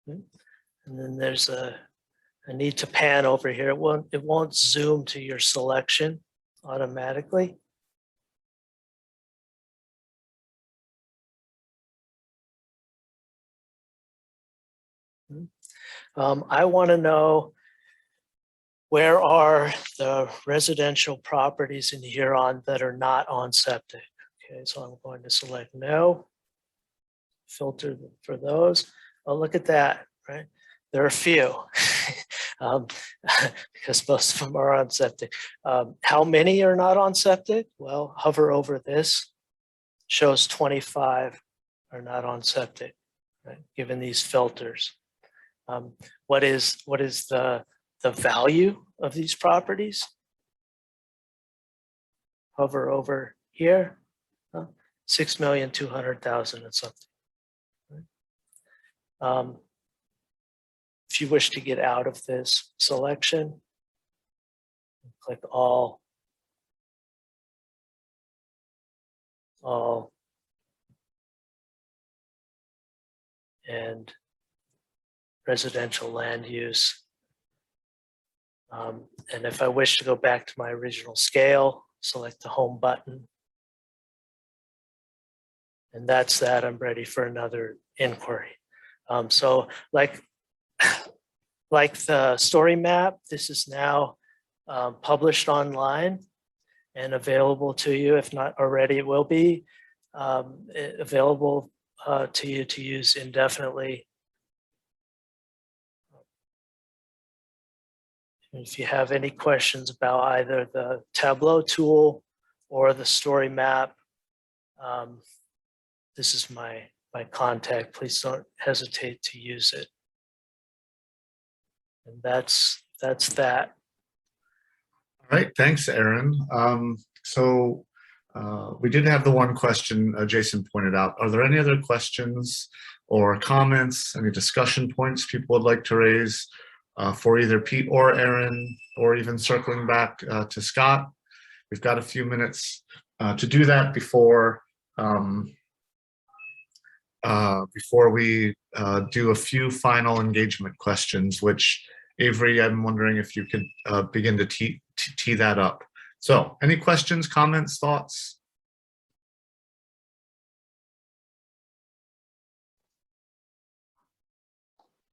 And then there's a need to pan over here. It won't zoom to your selection automatically. I want to know, where are the residential properties in Huron that are not on septic? Okay, so I'm going to select no, filter for those. Oh, look at that, right? There are a few, because most of them are on septic. How many are not on septic? Well, hover over this, shows 25 are not on septic, right? Given these filters. What is the value of these properties? Hover over here, 6,200,000 and something. If you wish to get out of this selection, click all, and residential land use. And if I wish to go back to my original scale, select the home button. And that's that. I'm ready for another inquiry. So like the story map, this is now published online and available to you. If not already, it will be available to you to use indefinitely. If you have any questions about either the Tableau tool or the story map, this is my contact. Please don't hesitate to use it. And that's that. All right, thanks, Aaron. So we did have the one question Jason pointed out. Are there any other questions or comments, any discussion points people would like to raise for either Pete or Aaron, or even circling back to Scott? We've got a few minutes to do that before we do a few final engagement questions, which Avery, I'm wondering if you could begin to tee that up So any questions, comments, thoughts?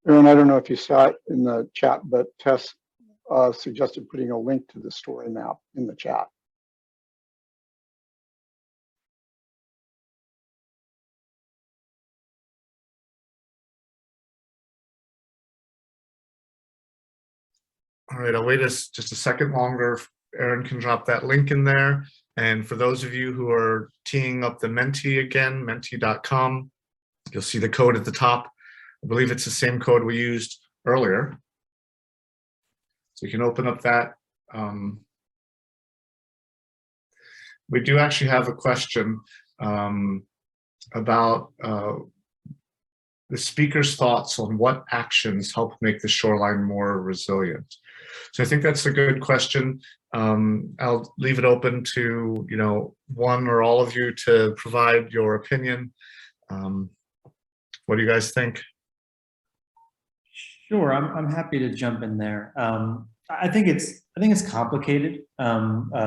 Aaron, I don't know if you saw it in the chat, but Tess suggested putting a link to the story map in the chat. All right, I'll wait just a second longer. Aaron can drop that link in there. And for those of you who are teeing up the Menti again, menti.com, you'll see the code at the top. I believe it's the same code we used earlier. So you can open up that. We do actually have a question about the speaker's thoughts on what actions help make the shoreline more resilient. So I think that's a good question. I'll leave it open to, you know, one or all of you to provide your opinion. What do you guys think? Sure, I'm happy to jump in there. I think it's complicated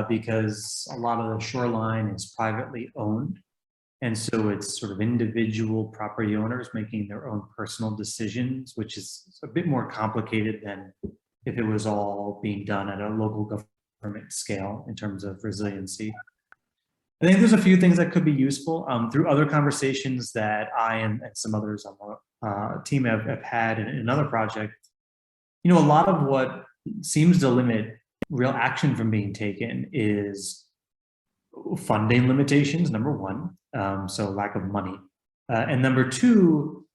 because a lot of the shoreline is privately owned, and so it's sort of individual property owners making their own personal decisions, which is a bit more complicated than if it was all being done at a local government scale in terms of resiliency. I think there's a few things that could be useful through other conversations that I and some others on the team have had in another project. You know, a lot of what seems to limit real action from being taken is funding limitations, number one, so lack of money. And number two,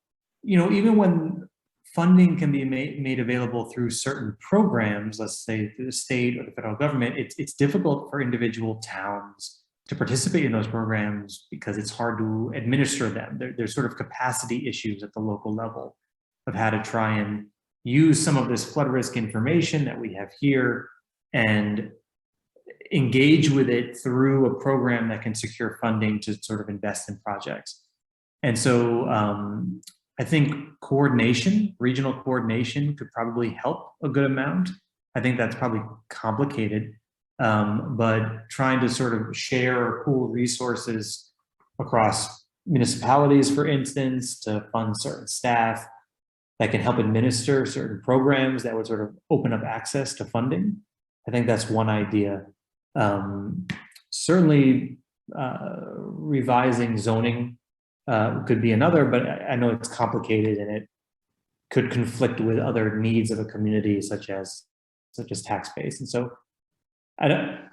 you know, even when funding can be made available through certain programs, let's say through the state or the federal government, it's difficult for individual towns to participate in those programs because it's hard to administer them. There's sort of capacity issues at the local level of how to try and use some of this flood risk information that we have here and engage with it through a program that can secure funding to sort of invest in projects. And so I think coordination, regional coordination could probably help a good amount. I think that's probably complicated, but trying to sort of share or pool resources across municipalities, for instance, to fund certain staff that can help administer certain programs that would sort of open up access to funding. I think that's one idea. Certainly revising zoning could be another, but I know it's complicated and it could conflict with other needs of a community, such as tax base. And so that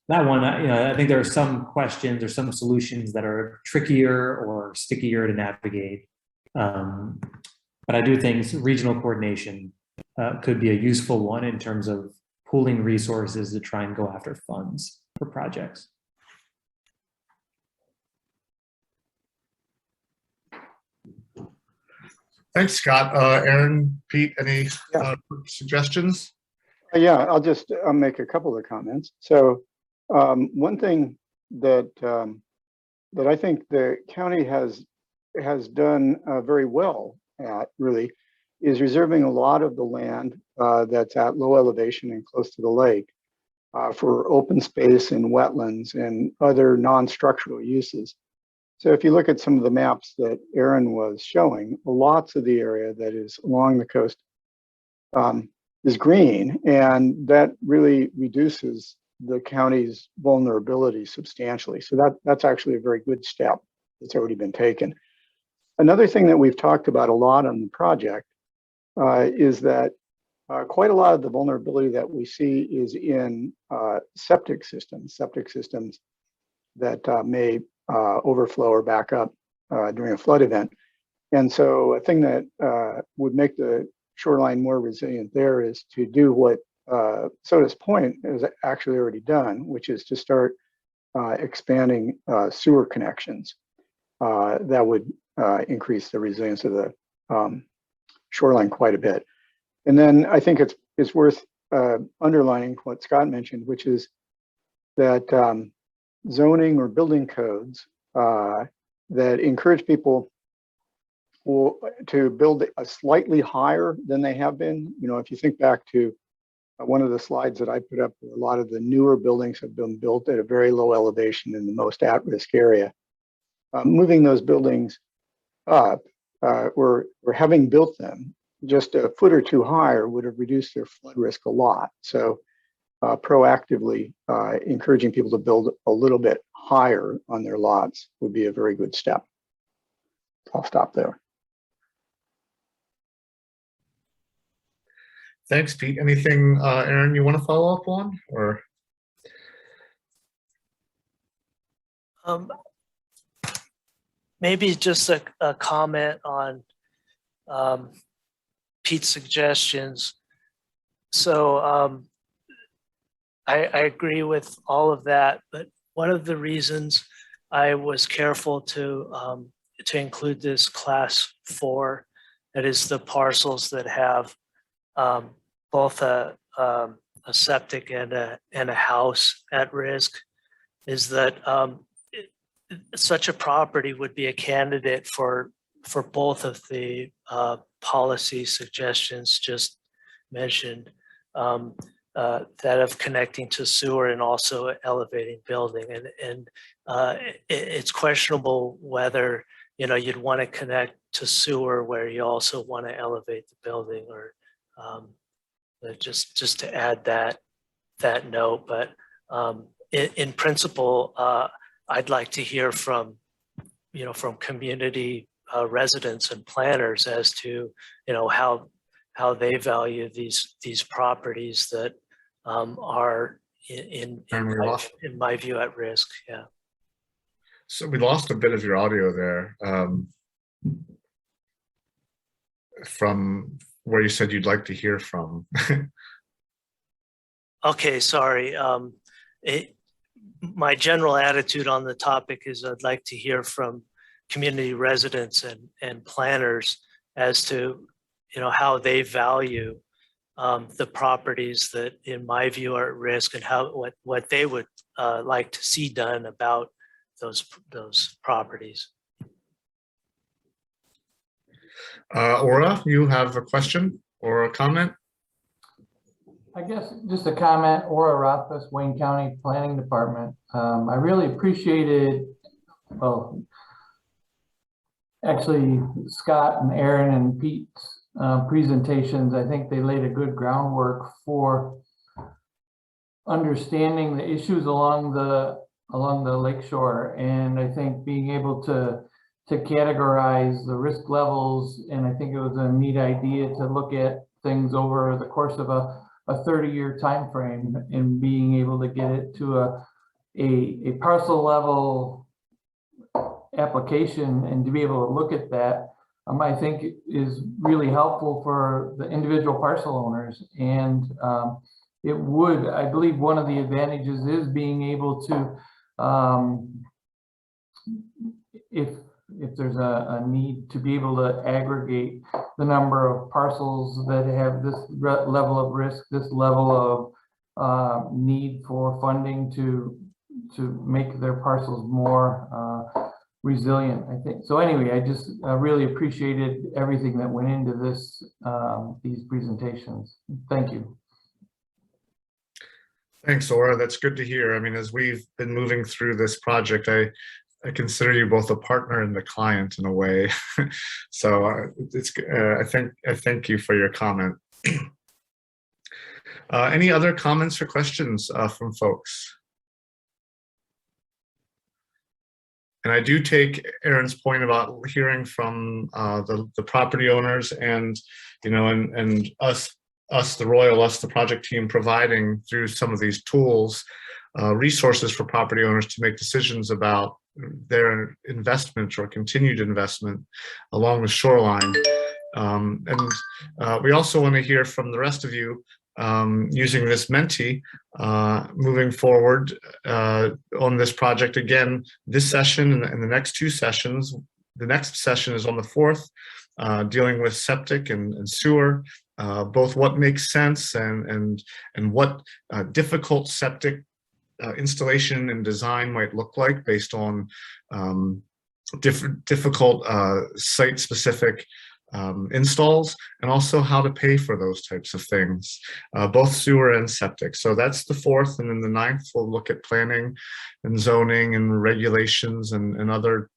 one, you know, I think there are some questions or some solutions that are trickier or stickier to navigate. But I do think regional coordination could be a useful one in terms of pooling resources to try and go after funds for projects. Thanks, Scott. Aaron, Pete, any suggestions? Yeah, I'll just make a couple of comments. So one thing that that I think the county has done very well at really is reserving a lot of the land that's at low elevation and close to the lake for open space and wetlands and other non-structural uses. So if you look at some of the maps that Aaron was showing, lots of the area that is along the coast is green, and that really reduces the county's vulnerability substantially. So that's actually a very good step that's already been taken. Another thing that we've talked about a lot on the project is that quite a lot of the vulnerability that we see is in septic systems that may overflow or back up during a flood event. And so a thing that would make the shoreline more resilient there is to do what Soda's Point has actually already done, which is to start expanding sewer connections that would increase the resilience of the shoreline quite a bit. And then I think it's worth underlining what Scott mentioned, which is that zoning or building codes that encourage people to build a slightly higher than they have been. You know, if you think back to one of the slides that I put up, a lot of the newer buildings have been built at a very low elevation in the most at-risk area. Moving those buildings up, or having built them just a foot or two higher would have reduced their flood risk a lot. So proactively encouraging people to build a little bit higher on their lots would be a very good step. I'll stop there. Thanks, Pete. Anything, Aaron, you want to follow up on, or? Maybe just a comment on Pete's suggestions. So I agree with all of that, but one of the reasons I was careful to include this class 4, that is the parcels that have both a septic and a house at risk, is that such a property would be a candidate for both of the policy suggestions just mentioned, that of connecting to sewer and also elevating building. And it's questionable whether, you know, you'd want to connect to sewer where you also want to elevate the building, or just to add that note. But in principle, I'd like to hear from, you know, from community residents and planners as to, you know, how they value these properties that are in my view at risk. Yeah. So we lost a bit of your audio there from where you said you'd like to hear from. Okay, sorry. My general attitude on the topic is I'd like to hear from community residents and planners as to, you know, how they value the properties that, in my view, are at risk, and what they would like to see done about those properties. Aura, you have a question or a comment? I guess just a comment. Aura Rothfuss, Wayne County Planning Department. I really appreciated, well, actually Scott and Aaron and Pete's presentations. I think they laid a good groundwork for understanding the issues along the lakeshore, and I think being able to categorize the risk levels, and I think it was a neat idea to look at things over the course of a 30-year time frame, and being able to get it to a parcel level application, and to be able to look at that, I think is really helpful for the individual parcel owners. And it would, I believe one of the advantages is being able to, if there's a need to be able to aggregate the number of parcels that have this level of risk, this level of need for funding to make their parcels more resilient, I think. So anyway, I just really appreciated everything that went into this, these presentations. Thank you. Thanks, Aura. That's good to hear. I mean, as we've been moving through this project, I consider you both a partner and a client in a way. So I thank you for your comment. Any other comments or questions from folks? And I do take Aaron's point about hearing from the property owners, and, you know, and us, the project team, providing through some of these tools resources for property owners to make decisions about their investment or continued investment along the shoreline. And we also want to hear from the rest of you using this Menti moving forward on this project. Again, this session and the next two sessions, the next session is on the 4th, dealing with septic and sewer, both what makes sense and what difficult septic installation and design might look like based on difficult site-specific installs, and also how to pay for those types of things, both sewer and septic. So that's the 4th, and then the 9th we'll look at planning and zoning and regulations and other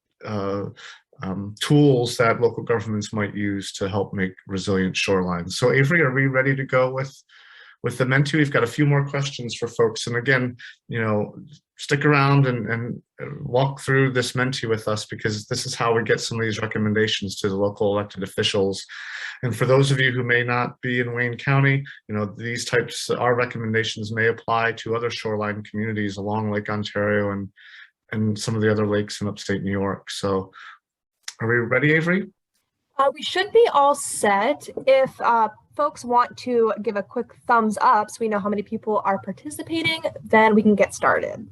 tools that local governments might use to help make resilient shorelines. So Avery, are we ready to go with the Menti? We've got a few more questions for folks. And again, you know, stick around and walk through this Menti with us, because this is how we get some of these recommendations to the local elected officials. And for those of you who may not be in Wayne County, you know, these types, our recommendations may apply to other shoreline communities along Lake Ontario and some of the other lakes in upstate New York. So are we ready, Avery? We should be all set. If folks want to give a quick thumbs up so we know how many people are participating, then we can get started.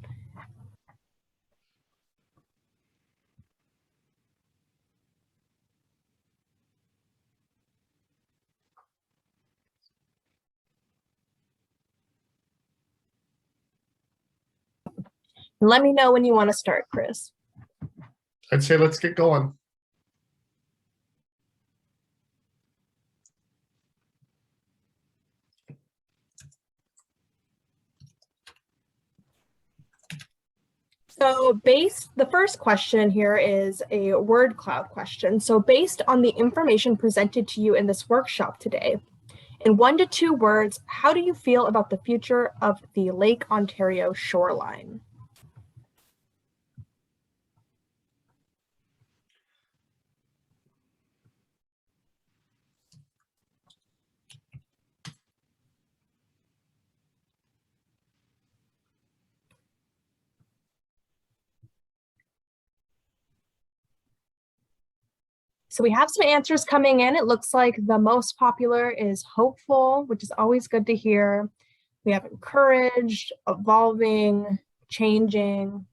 Let me know when you want to start, Chris. I'd say let's get going. So the first question here is a word cloud question. So based on the information presented to you in this workshop today, in 1 to 2 words, how do you feel about the future of the Lake Ontario shoreline? So we have some answers coming in. It looks like the most popular is hopeful, which is always good to hear. We have encouraged, evolving, changing.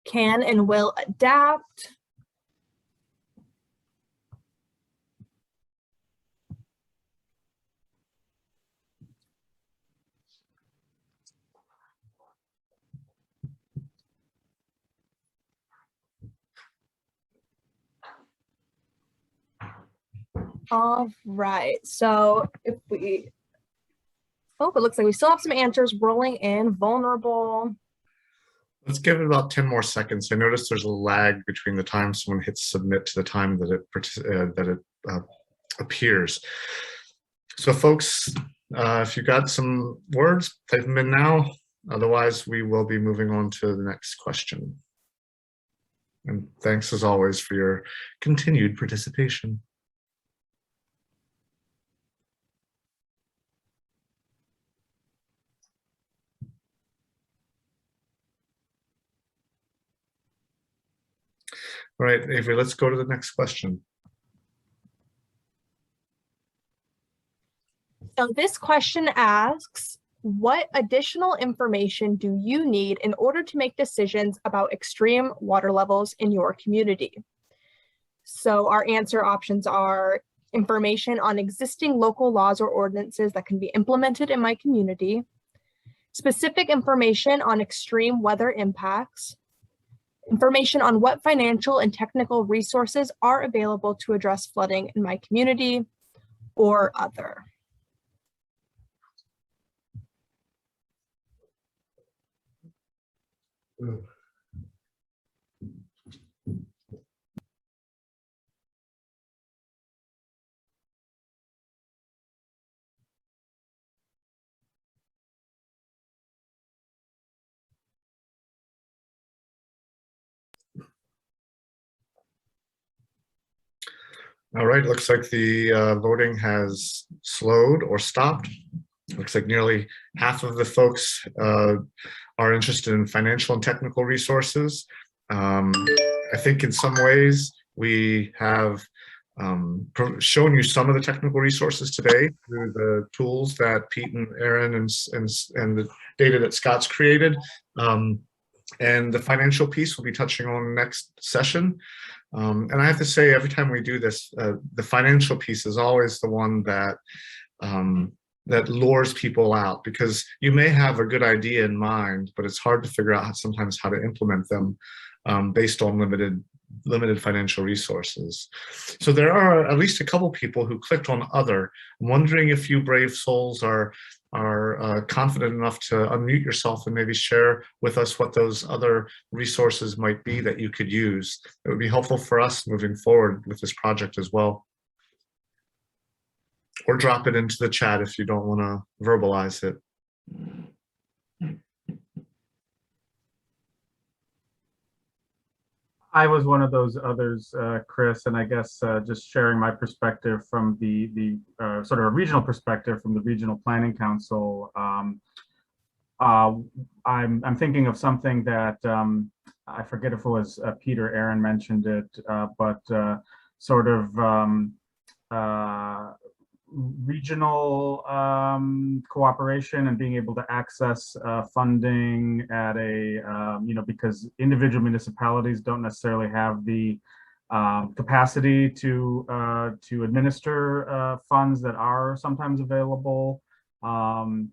Can and will adapt. All right, so if we, it looks like we still have some answers rolling in. Vulnerable. Let's give it about 10 more seconds. I noticed there's a lag between the time someone hits submit to the time that it appears. So folks, if you got some words, type them in now. Otherwise, we will be moving on to the next question. And thanks as always for your continued participation. All right, Avery, let's go to the next question. So this question asks, what additional information do you need in order to make decisions about extreme water levels in your community? So our answer options are information on existing local laws or ordinances that can be implemented in my community, specific information on extreme weather impacts, information on what financial and technical resources are available to address flooding in my community, or other. All right, looks like the voting has slowed or stopped. Looks like nearly half of the folks are interested in financial and technical resources. I think in some ways we have shown you some of the technical resources today through the tools that Pete and Aaron and the data that Scott's created. And the financial piece we'll be touching on next session. And I have to say, every time we do this, the financial piece is always the one that that lures people out, because you may have a good idea in mind, but it's hard to figure out sometimes how to implement them based on limited financial resources. So there are at least a couple people who clicked on other. I'm wondering if you brave souls are confident enough to unmute yourself and maybe share with us what those other resources might be that you could use. It would be helpful for us moving forward with this project as well. Or drop it into the chat if you don't want to verbalize it. I was one of those others, Chris, and I guess just sharing my perspective from the sort of a regional perspective from the Regional Planning Council. I'm thinking of something that I forget if it was Peter Aaron mentioned it, but sort of regional cooperation and being able to access funding at a, because individual municipalities don't necessarily have the capacity to administer funds that are sometimes available. And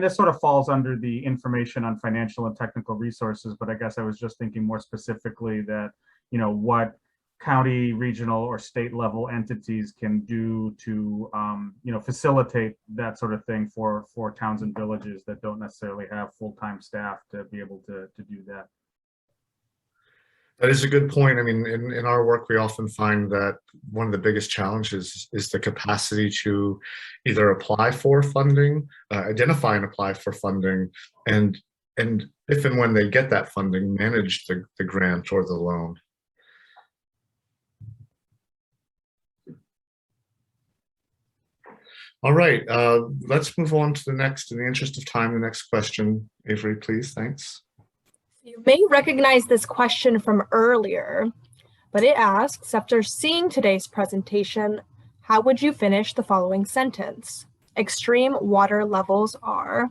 this sort of falls under the information on financial and technical resources, but I guess I was just thinking more specifically that, what county, regional, or state level entities can do to, facilitate that sort of thing for towns and villages that don't necessarily have full-time staff to be able to do that. That is a good point. I mean, in our work, we often find that one of the biggest challenges is the capacity to either apply for funding, identify and apply for funding, and if and when they get that funding, manage the grant or the loan. All right, let's move on to the next, in the interest of time, the next question. Avery, please, thanks. You may recognize this question from earlier, but it asks, after seeing today's presentation, how would you finish the following sentence? Extreme water levels are...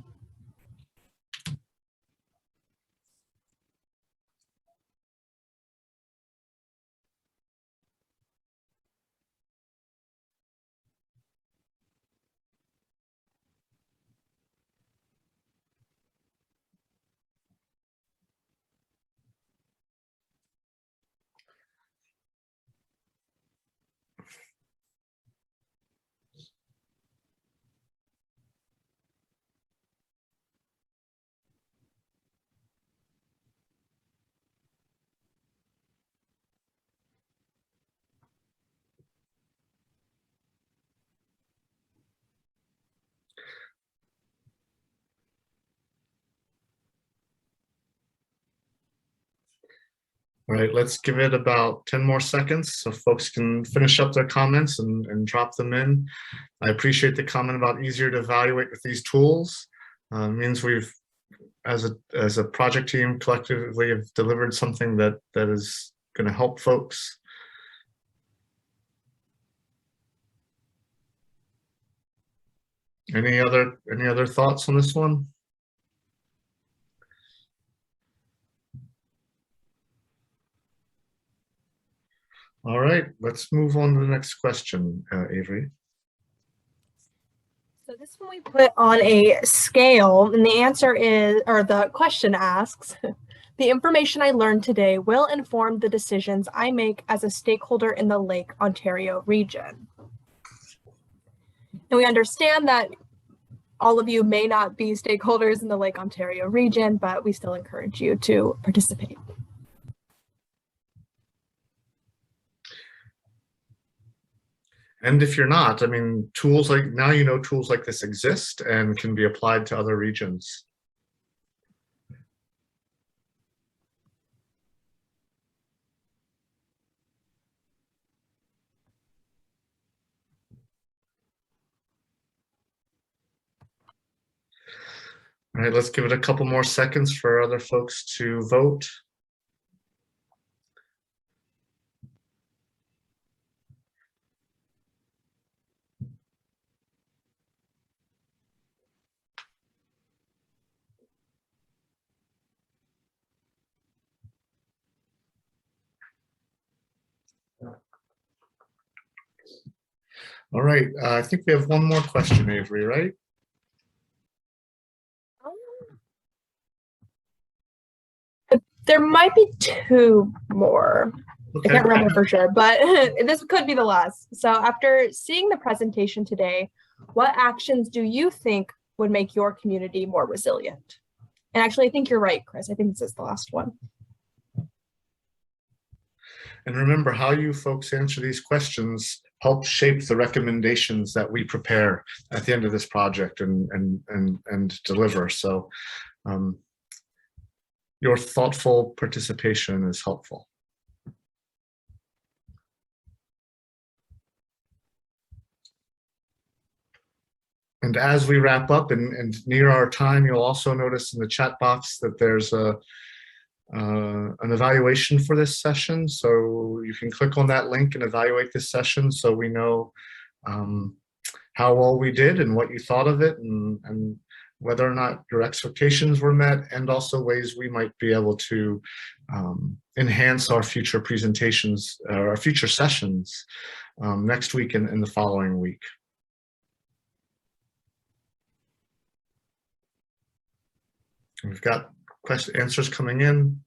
All right, let's give it about 10 more seconds so folks can finish up their comments and drop them in. I appreciate the comment about easier to evaluate with these tools. Means we've, as a project team, collectively have delivered something that is going to help folks. Any other thoughts on this one? All right, let's move on to the next question, Avery. So this one we put on a scale, and the answer is, or the question asks, the information I learned today will inform the decisions I make as a stakeholder in the Lake Ontario region. And we understand that all of you may not be stakeholders in the Lake Ontario region, but we still encourage you to participate. And if you're not, I mean, tools like, now you know tools like this exist and can be applied to other regions. All right, let's give it a couple more seconds for other folks to vote. All right, I think we have one more question, Avery, right? There might be two more. Okay. I can't remember for sure, but this could be the last. So after seeing the presentation today, what actions do you think would make your community more resilient? And actually, I think you're right, Chris. I think this is the last one. And remember, how you folks answer these questions help shape the recommendations that we prepare at the end of this project and deliver. So your thoughtful participation is helpful. And as we wrap up and near our time, you'll also notice in the chat box that there's an evaluation for this session. So you can click on that link and evaluate this session so we know how well we did and what you thought of it and whether or not your expectations were met, and also ways we might be able to enhance our future presentations, our future sessions next week and in the following week. We've got answers coming in.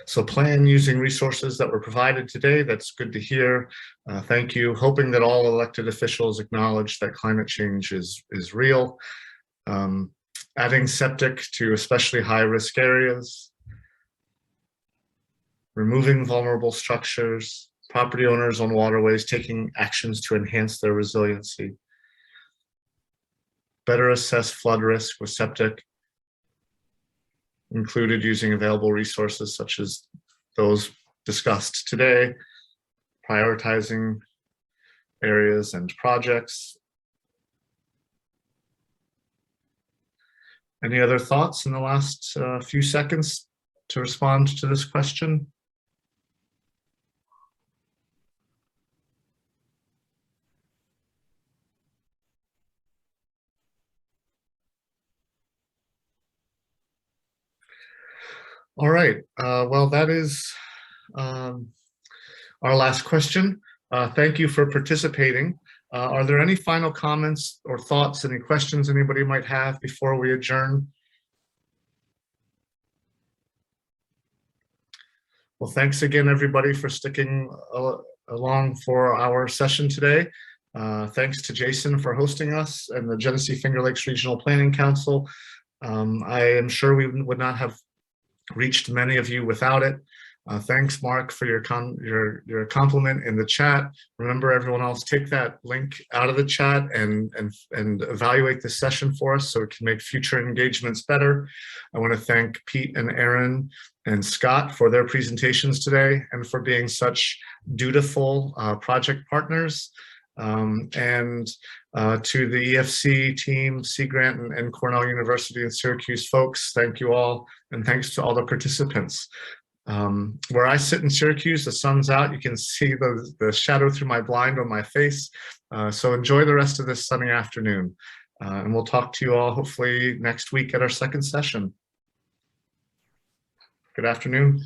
So plan using resources that were provided today. That's good to hear. Thank you. Hoping that all elected officials acknowledge that climate change is real. Adding septic to especially high-risk areas. Removing vulnerable structures. Property owners on waterways taking actions to enhance their resiliency. Better assess flood risk with septic. Included using available resources such as those discussed today, prioritizing areas and projects. Any other thoughts in the last few seconds to respond to this question? All right, well, that is our last question. Thank you for participating. Are there any final comments or thoughts, any questions anybody might have before we adjourn? Well, thanks again, everybody, for sticking along for our session today. Thanks to Jason for hosting us and the Genesee Finger Lakes Regional Planning Council. I am sure we would not have reached many of you without it. Thanks, Mark, for your compliment in the chat. Remember, everyone else, take that link out of the chat and evaluate this session for us so it can make future engagements better. I want to thank Pete and Aaron and Scott for their presentations today and for being such dutiful project partners. And to the EFC team, Sea Grant and Cornell University and Syracuse folks, thank you all. And thanks to all the participants. Where I sit in Syracuse, the sun's out. You can see the shadow through my blind on my face. So enjoy the rest of this sunny afternoon. And we'll talk to you all hopefully next week at our second session. Good afternoon.